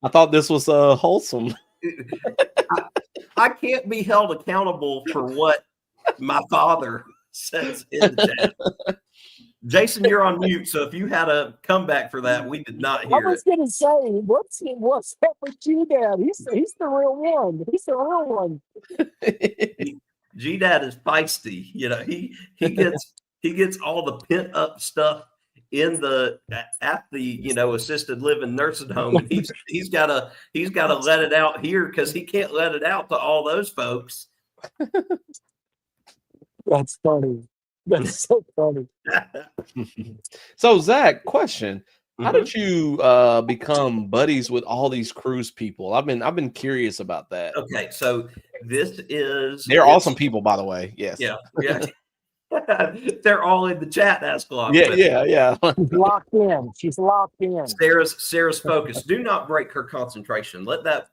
Speaker 3: I thought this was wholesome.
Speaker 1: I can't be held accountable for what My father says in the chat. Jason, you're on mute, so if you had a comeback for that, we did not
Speaker 4: I
Speaker 1: hear
Speaker 4: was gonna say, what's up with you, Dad? He's the real one. He's the real one.
Speaker 1: it. G-Dad is feisty. You know, he gets all the pent up stuff in the at the assisted living nursing home, and he's gotta let it out here because he can't let it out to all those folks.
Speaker 4: That's funny. That's so funny.
Speaker 3: So Zach, question: how
Speaker 1: Mhm.
Speaker 3: did you become buddies with all these cruise people? I've been curious about that.
Speaker 1: Okay, so they're
Speaker 3: They're awesome people, by the way. Yes.
Speaker 1: Yeah. They're all in the chat. Ask a lot.
Speaker 3: Yeah.
Speaker 4: She's locked in. She's locked in.
Speaker 1: Sarah's focus. Do not break her concentration. Let that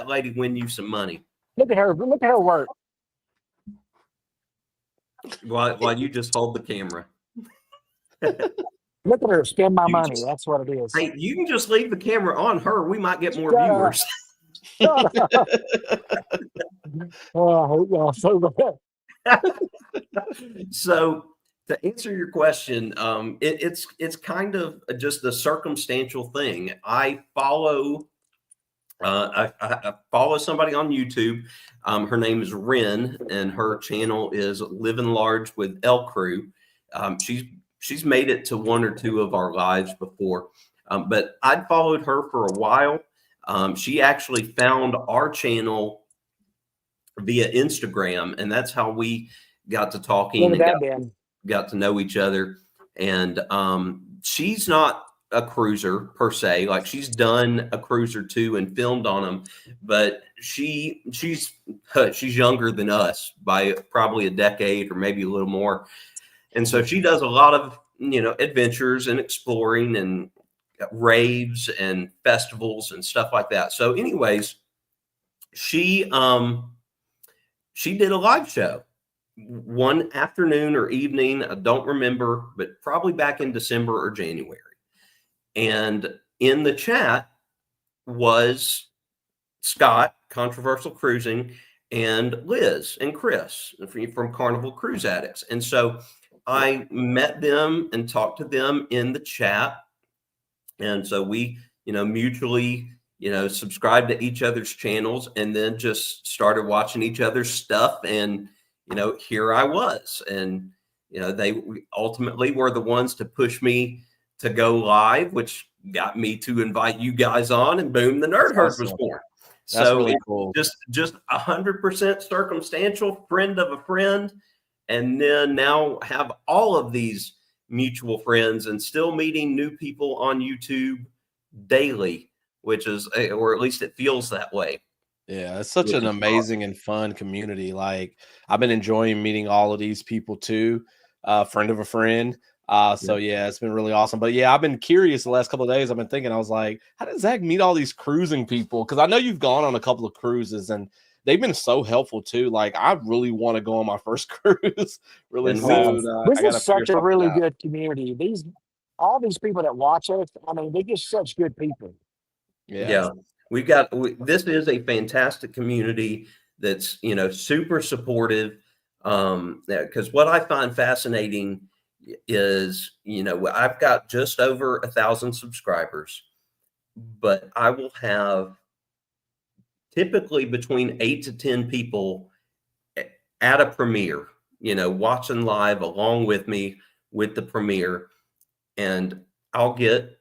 Speaker 1: lady win you some money.
Speaker 4: Look at her. Look at her work.
Speaker 1: While you just hold the camera.
Speaker 4: Look at her spend my
Speaker 1: You
Speaker 4: money.
Speaker 1: just-
Speaker 4: That's what it is.
Speaker 1: Hey, you can just leave the camera on her. We might get more
Speaker 4: Shut up.
Speaker 1: viewers.
Speaker 4: Shut up. Oh, yeah, so bad.
Speaker 1: So to answer your question, it's kind of just a circumstantial thing. I follow somebody on YouTube. Her name is Ren, and her channel is Living Large with L Crew. She's made it to one or two of our lives before, but I'd followed her for a while. She actually found our channel via Instagram, and that's how we got to talking
Speaker 4: Look at
Speaker 1: and
Speaker 4: that, Dan.
Speaker 1: got to know each other. And she's not a cruiser per se. Like, she's done a cruise or two and filmed on them, but she's younger than us by probably a decade or maybe a little more. And so she does a lot of adventures and exploring and raves and festivals and stuff like that. So anyways, she did a live show one afternoon or evening, I don't remember, but probably back in December or January. And in the chat was Scott, Controversial Cruising, and Liz and Chris from Carnival Cruise Addicts. And so I met them and talked to them in the chat. And so we, mutually, subscribed to each other's channels, and then just started watching each other's stuff. And, here I was. And, they ultimately were the ones to push me to go live, which got me to invite you guys on, and boom, the Nerd Herd was born.
Speaker 3: That's
Speaker 1: So
Speaker 3: really cool.
Speaker 1: Just 100% circumstantial, friend of a friend. And then now have all of these mutual friends and still meeting new people on YouTube daily, which is, or at least it feels that way.
Speaker 3: Yeah, it's such
Speaker 1: Which
Speaker 3: an
Speaker 1: is
Speaker 3: amazing and fun community. Like, I've been enjoying meeting all of these people too. Friend of a friend. So yeah, it's been really awesome. But yeah, I've been curious the last couple of days. I've been thinking, I was like, how did Zach meet all these cruising people? Because I know you've gone on a couple of cruises and they've been so helpful too. Like, I really want to go on my first cruise really
Speaker 1: And
Speaker 3: soon.
Speaker 4: This
Speaker 3: I gotta
Speaker 4: is such
Speaker 3: figure
Speaker 4: a really
Speaker 3: something out.
Speaker 4: good community. All these people that watch us, I mean, they're just such good people.
Speaker 1: Yeah. This is a fantastic community that's, super supportive. Because what I find fascinating is, I've got just over 1,000 subscribers, but I will have typically between 8 to 10 people at a premiere, watching live along with me with the premiere. And I'll get,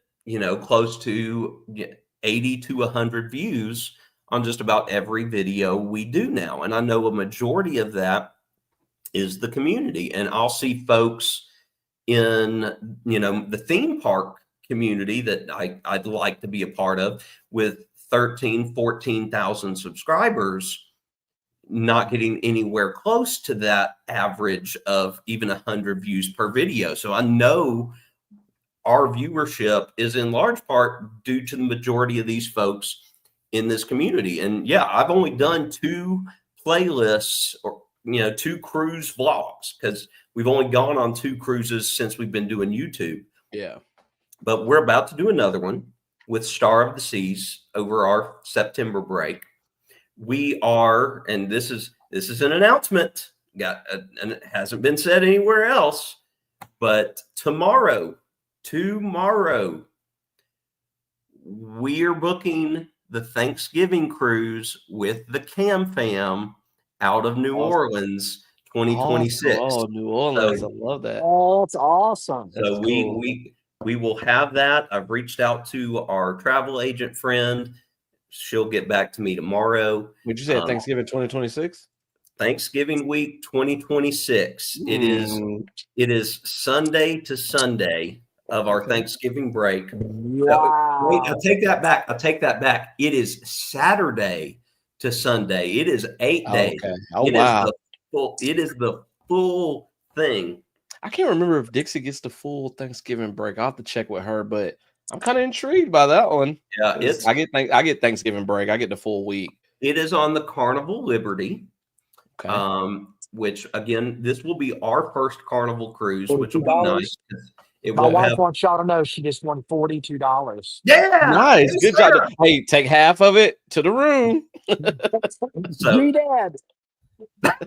Speaker 1: close to 80 to 100 views on just about every video we do now. And I know a majority of that is the community. And I'll see folks in, the theme park community that I'd like to be a part of with 13, 14,000 subscribers, not getting anywhere close to that average of even 100 views per video. So I know our viewership is in large part due to the majority of these folks in this community. And yeah, I've only done 2 playlists or, 2 cruise vlogs, because we've only gone on 2 cruises since we've been doing YouTube.
Speaker 3: Yeah.
Speaker 1: But we're about to do another one with Star of the Seas over our September break. We are, and this is an announcement. and it hasn't been said anywhere else, but tomorrow, we're booking the Thanksgiving cruise with the Cam Fam out of New Orleans, 2026.
Speaker 3: Oh, New Orleans. I love that.
Speaker 4: Oh, that's awesome.
Speaker 1: So we will have that. I've reached out to our travel agent friend. She'll get back to me tomorrow.
Speaker 3: Would you say Thanksgiving 2026?
Speaker 1: Thanksgiving week 2026. It is Sunday to Sunday of our Thanksgiving break.
Speaker 4: Wow.
Speaker 1: Wait, I'll take that back. It is Saturday to Sunday. It is 8 days.
Speaker 3: Okay. Oh, wow.
Speaker 1: It is the full thing.
Speaker 3: I can't remember if Dixie gets the full Thanksgiving break. I'll have to check with her, but I'm kind of intrigued by that one.
Speaker 1: Yeah,
Speaker 3: I get Thanksgiving break. I get the full week.
Speaker 1: It is on the Carnival Liberty.
Speaker 3: Okay.
Speaker 1: Which again, this will be our first Carnival cruise, which will be nice.
Speaker 4: My wife wants y'all to know she just won $42.
Speaker 1: Yeah,
Speaker 3: nice, good job. Hey, take half of it to the room.
Speaker 4: G-Dad. I'm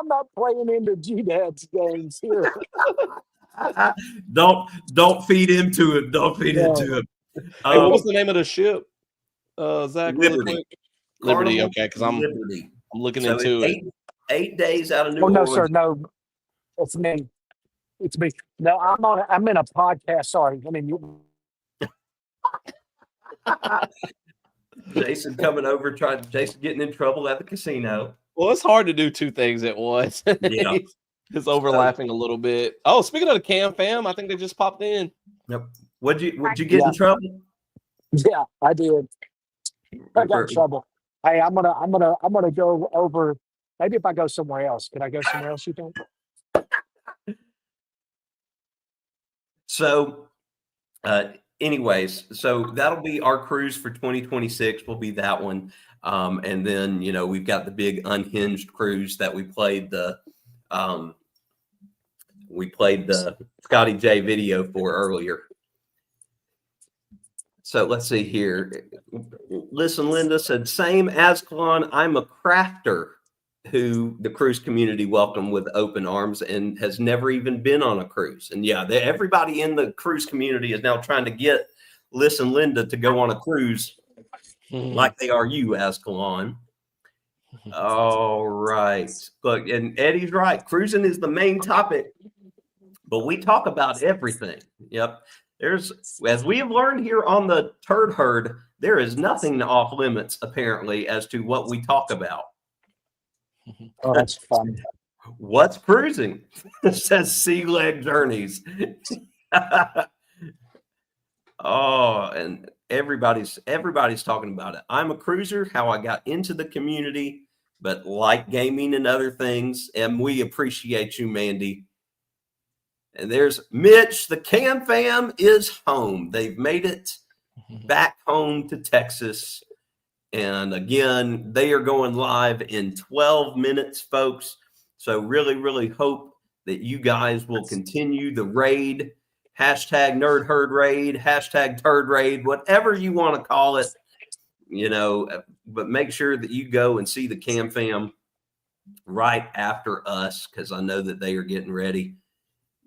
Speaker 4: not playing into G-Dad's games here.
Speaker 1: Don't feed into it. Don't feed into it.
Speaker 3: Hey, what was the name of the ship? Zach,
Speaker 1: Liberty.
Speaker 3: Liberty. Okay, because I'm looking into it.
Speaker 1: 8 days out of New
Speaker 4: No,
Speaker 1: Orleans.
Speaker 4: sir, no. It's me. It's me. No, I'm in a podcast. Sorry. I mean,
Speaker 1: Jason coming over, Jason getting in trouble at the casino.
Speaker 3: Well, it's hard to do two things at once.
Speaker 1: Yeah.
Speaker 3: It's overlapping a little bit. Oh, speaking of the Cam Fam, I think they just popped in.
Speaker 1: Yep. Would you get in trouble?
Speaker 4: Yeah, I did. I got in trouble. Hey, I'm gonna go over. Maybe if I go somewhere else, can I go somewhere else? You think?
Speaker 1: So, anyways, so that'll be our cruise for 2026. Will be that one, and then we've got the big unhinged cruise that we played the Scotty J video for earlier. So let's see here. Listen, Linda said, same Ascalon. I'm a crafter who the cruise community welcomed with open arms and has never even been on a cruise. And yeah, everybody in the cruise community is now trying to get Listen, Linda to go on a cruise like they are you, Ascalon. All right. Look, and Eddie's right. Cruising is the main topic, but we talk about everything. Yep. As we have learned here on the Turd Herd, there is nothing off limits, apparently, as to what we talk about.
Speaker 4: Oh, that's fun.
Speaker 1: What's cruising? Says Sea Leg Journeys. Oh, and everybody's talking about it. I'm a cruiser, how I got into the community, but like gaming and other things, and we appreciate you, Mandy. And there's Mitch. The Cam Fam is home. They've made it back home to Texas. And again, they are going live in 12 minutes, folks. So really, really hope that you guys will continue the raid. Hashtag Nerd Herd Raid, hashtag Turd Raid, whatever you want to call it, but make sure that you go and see the Cam Fam right after us, because I know that they are getting ready.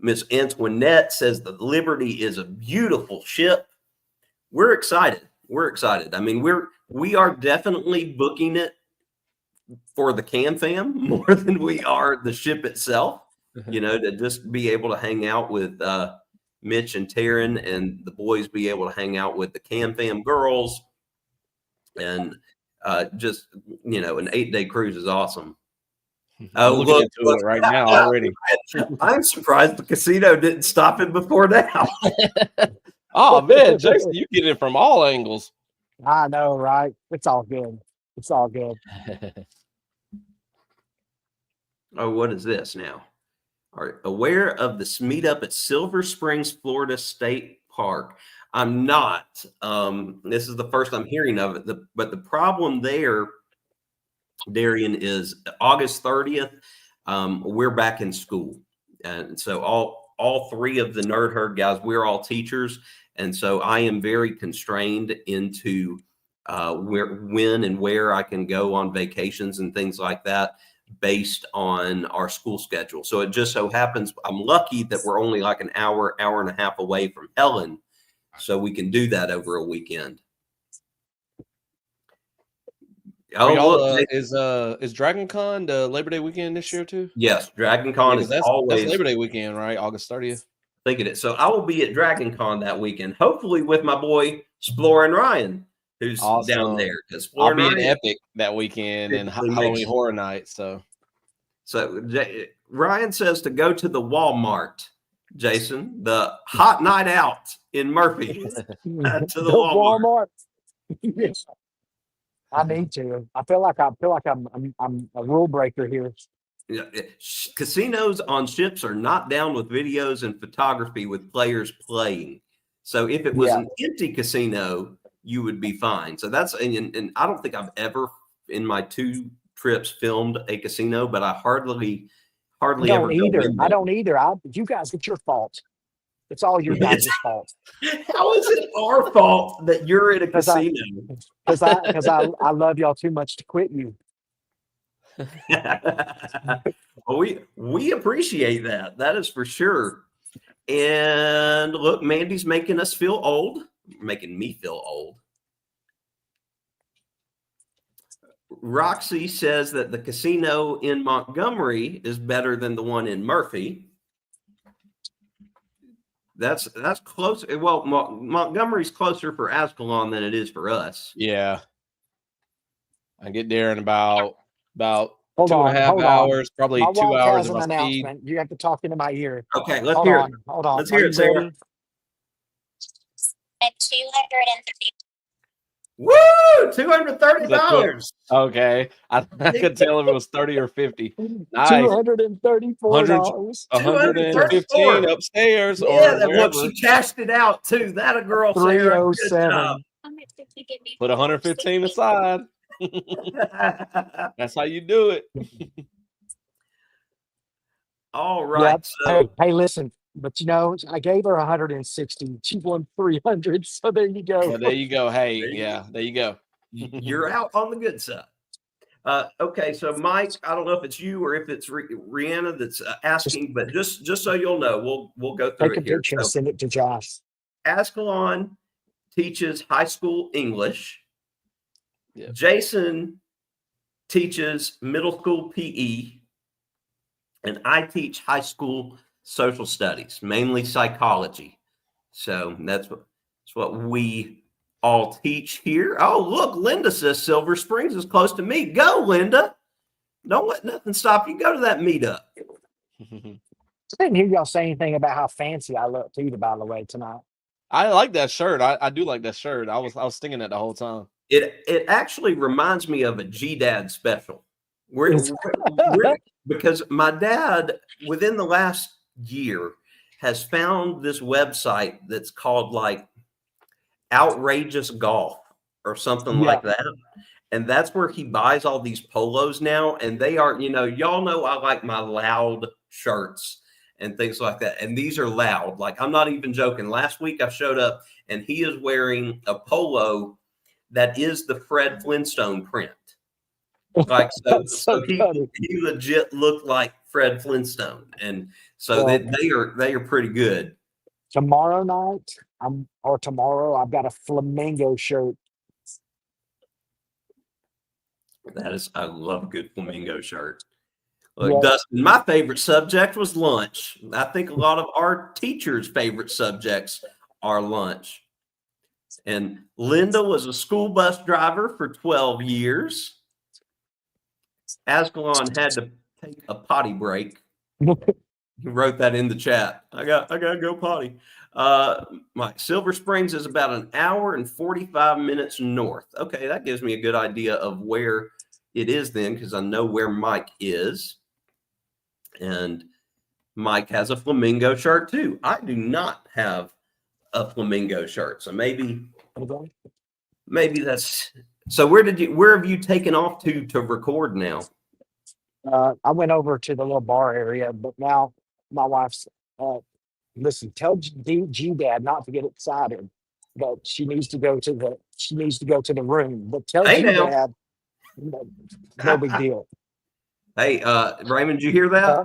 Speaker 1: Miss Antoinette says the Liberty is a beautiful ship. We're excited. I mean, we are definitely booking it for the Cam Fam more than we are the ship itself, to just be able to hang out with Mitch and Taryn, and the boys be able to hang out with the Cam Fam girls, and just an 8-day cruise is awesome.
Speaker 3: Oh, look into it right now already.
Speaker 1: I'm surprised the casino didn't stop it before now.
Speaker 3: Oh man, Jason, you get it from all angles.
Speaker 4: I know, right? It's all good. It's all good.
Speaker 1: Oh, what is this now? Are aware of this meetup at Silver Springs, Florida State Park? I'm not. This is the first I'm hearing of it. But the problem there, Darian, is August 30th. We're back in school, and so all three of the Nerd Herd guys, we're all teachers. And so I am very constrained into when and where I can go on vacations and things like that based on our school schedule. So it just so happens I'm lucky that we're only like an hour and a half away from Helen. So we can do that over a weekend.
Speaker 3: Is Dragon Con the Labor Day weekend this year too?
Speaker 1: Yes, Dragon Con is always
Speaker 3: that's Labor Day weekend, right? August 30th.
Speaker 1: Think of it. So I will be at Dragon Con that weekend, hopefully with my boy Exploring Ryan, who's down there.
Speaker 3: I'll be in Epic that weekend and Halloween Horror Night. So
Speaker 1: Ryan says to go to the Walmart, Jason, the hot night out in Murphy. To the Walmart.
Speaker 4: Yes. I need to. I feel like I'm a rule breaker here.
Speaker 1: Casinos on ships are not down with videos and photography with players playing. So if it was an empty casino, you would be fine. So that's and I don't think I've ever in my 2 trips filmed a casino, but I hardly ever
Speaker 4: either. I don't either. You guys, it's your fault. It's all your guys' fault.
Speaker 1: How is it our fault that you're in a casino?
Speaker 4: Because I love y'all too much to quit you.
Speaker 1: Well, we appreciate that. That is for sure. And look, Mandy's making us feel old, making me feel old. Roxy says that the casino in Montgomery is better than the one in Murphy. That's close. Well, Montgomery's closer for Ascalon than it is for us.
Speaker 3: Yeah, I get there in about
Speaker 4: Hold
Speaker 3: 2.5 hours, probably
Speaker 4: my
Speaker 3: 2
Speaker 4: wife
Speaker 3: hours
Speaker 4: has
Speaker 3: of
Speaker 4: an
Speaker 3: my speed.
Speaker 4: announcement. You have to talk into my ear.
Speaker 1: Okay, let's hear it.
Speaker 4: Hold on.
Speaker 1: Let's hear it, Sarah.
Speaker 6: At $250.
Speaker 1: Woo! $230.
Speaker 3: Okay, I could tell if it was 30 or 50. Nice.
Speaker 4: $234.
Speaker 3: 115 upstairs or
Speaker 1: look, she cashed it out too. That a girl, Sarah. Good job.
Speaker 3: Put 115 aside. That's how you do it.
Speaker 1: All right.
Speaker 4: Yep. Hey, listen. But I gave her 160. She won 300. So there you go.
Speaker 3: Well, there you go. Hey, there you go.
Speaker 1: You're out on the good side. Okay, so Mike, I don't know if it's you or if it's Rihanna that's asking, but just so you'll know, we'll go through
Speaker 4: Take a picture and send it to Josh.
Speaker 1: Ascalon teaches high school English.
Speaker 3: Yep.
Speaker 1: Jason teaches middle school PE, and I teach high school social studies, mainly psychology. So that's what we all teach here. Oh, look, Linda says Silver Springs is close to me. Go, Linda. Don't let nothing stop you. Go to that meetup.
Speaker 4: I didn't hear y'all say anything about how fancy I looked either, by the way, tonight.
Speaker 3: I like that shirt. I do like that shirt. I was thinking that the whole time.
Speaker 1: It actually reminds me of a G-Dad special. Because my dad, within the last year, has found this website that's called like Outrageous Golf or something like that. And that's where he buys all these polos now. And they are, y'all know I like my loud shirts and things like that. And these are loud. Like, I'm not even joking. Last week I showed up and he is wearing a polo that is the Fred Flintstone print. Like, so he legit looked like Fred Flintstone. And so they are pretty good.
Speaker 4: Tomorrow night, tomorrow, I've got a flamingo shirt.
Speaker 1: I love a good flamingo shirt. Look, Dustin, my favorite subject was lunch. I think a lot of our teachers' favorite subjects are lunch. And Linda was a school bus driver for 12 years. Ascalon had to take a potty break. He wrote that in the chat. I gotta go potty. My Silver Springs is about an hour and 45 minutes north. Okay, that gives me a good idea of where it is then, because I know where Mike is. And Mike has a flamingo shirt too. I do not have a flamingo shirt, so maybe that's. So where have you taken off to record now?
Speaker 4: I went over to the little bar area, but now my wife's Listen, tell G Dad not to get excited, but she needs to go to the room. But tell
Speaker 1: Hey
Speaker 4: G
Speaker 1: now.
Speaker 4: Dad, no big deal.
Speaker 1: Hey, Raymond, did you hear that?
Speaker 4: Huh?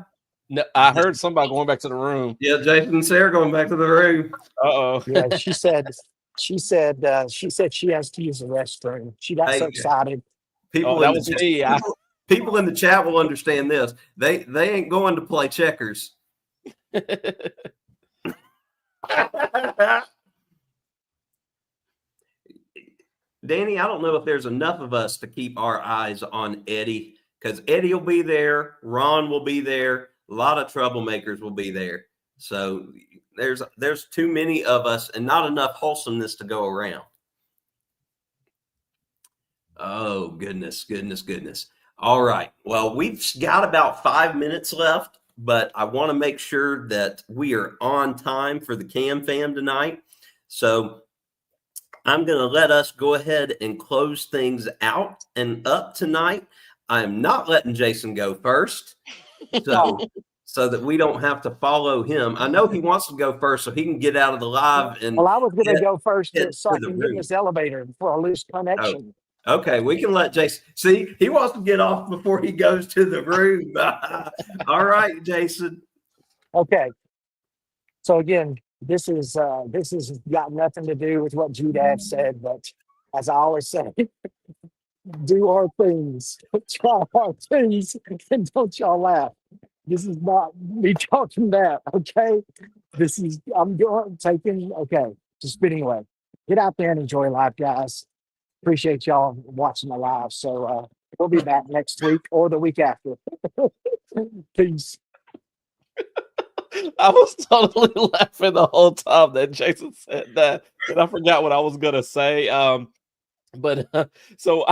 Speaker 3: No, I heard somebody going back to the room.
Speaker 1: Yeah, Jason and Sarah going back to the room.
Speaker 3: Uh-oh.
Speaker 4: Yeah, she said she has to use the restroom. She got so
Speaker 1: Hey,
Speaker 4: excited.
Speaker 1: people
Speaker 3: Oh, that
Speaker 1: in
Speaker 3: was
Speaker 1: the
Speaker 3: me.
Speaker 1: people in the chat will understand this. They ain't going to play checkers. Danny, I don't know if there's enough of us to keep our eyes on Eddie, because Eddie will be there, Ron will be there, a lot of troublemakers will be there. So there's too many of us and not enough wholesomeness to go around. Oh, goodness. All right. Well, we've got about 5 minutes left, but I want to make sure that we are on time for the Cam Fam tonight. So I'm going to let us go ahead and close things out and up tonight. I'm not letting Jason go first, so that we don't have to follow him. I know he wants to go first so he can get out of the live and
Speaker 4: Well, I was going to go first so I
Speaker 1: the
Speaker 4: can get in
Speaker 1: room.
Speaker 4: this elevator for a loose connection.
Speaker 1: Okay, we can let Jason see. He wants to get off before he goes to the room. All right, Jason.
Speaker 4: Okay. So again, this is got nothing to do with what G-Dad said, but as I always say, do our things, try our things, and don't y'all laugh. This is not me talking that, okay? Okay. Just anyway, get out there and enjoy life, guys. Appreciate y'all watching the live. So we'll be back next week or the week after. Peace.
Speaker 3: I was totally laughing the whole time that Jason said that, and I forgot what I was gonna say. So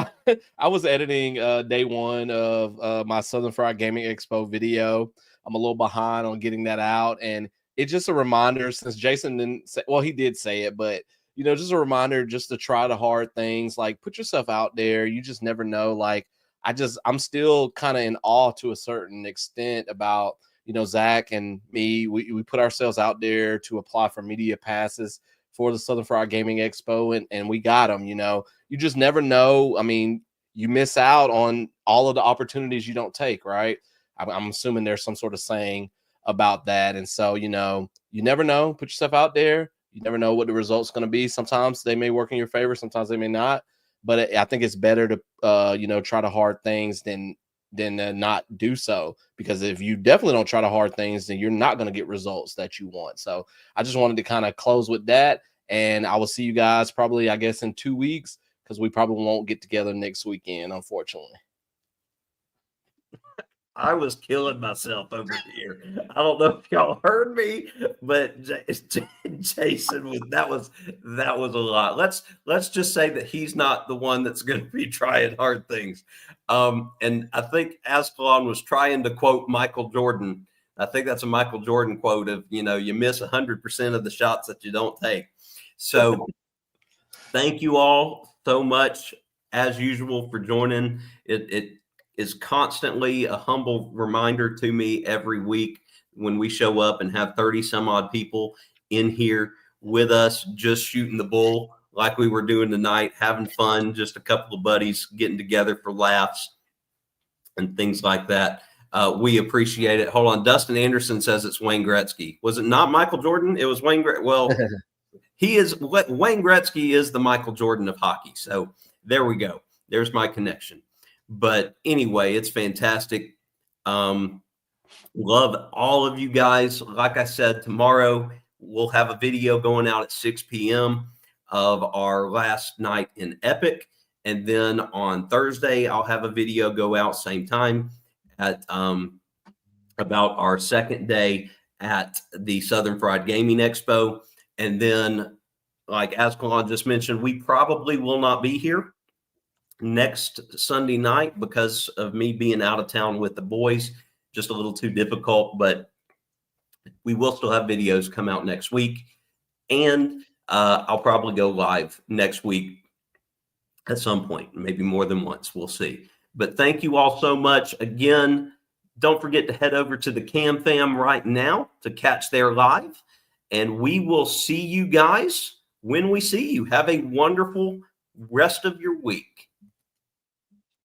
Speaker 3: I was editing day one of my Southern Fried Gaming Expo video. I'm a little behind on getting that out, and it's just a reminder, since Jason didn't say, well, he did say it, but just a reminder just to try the hard things, like put yourself out there. You just never know. Like I'm still kind of in awe to a certain extent about Zach and me. We put ourselves out there to apply for media passes for the Southern Fried Gaming Expo, and we got them. You just never know. I mean, you miss out on all of the opportunities you don't take, right? I'm assuming there's some sort of saying about that. And so, you never know. Put yourself out there. You never know what the result's going to be. Sometimes they may work in your favor. Sometimes they may not. But I think it's better to, try the hard things than not do so. Because if you definitely don't try the hard things, then you're not going to get results that you want. So I just wanted to kind of close with that. And I will see you guys probably, I guess, in 2 weeks, because we probably won't get together next weekend, unfortunately.
Speaker 1: I was killing myself over here. I don't know if y'all heard me, but Jason that was a lot. Let's just say that he's not the one that's going to be trying hard things. And I think Ascalon was trying to quote Michael Jordan. I think that's a Michael Jordan quote of, you miss 100% of the shots that you don't take. So thank you all so much, as usual, for joining. It is constantly a humble reminder to me every week when we show up and have 30 some odd people in here with us, just shooting the bull like we were doing tonight, having fun, just a couple of buddies getting together for laughs and things like that. We appreciate it. Hold on. Dustin Anderson says it's Wayne Gretzky. Was it not Michael Jordan? It was Wayne Gretzky. Well, Wayne Gretzky is the Michael Jordan of hockey. So there we go. There's my connection. But anyway, it's fantastic. Love all of you guys. Like I said, tomorrow we'll have a video going out at 6 p.m. of our last night in Epic. And then on Thursday, I'll have a video go out same time at about our second day at the Southern Fried Gaming Expo. And then, like Ascalon just mentioned, we probably will not be here next Sunday night because of me being out of town with the boys. Just a little too difficult, but we will still have videos come out next week. And I'll probably go live next week at some point, maybe more than once. We'll see. But thank you all so much. Again, don't forget to head over to the Cam Fam right now to catch their live. and we will see you guys when we see you. Have a wonderful rest of your week.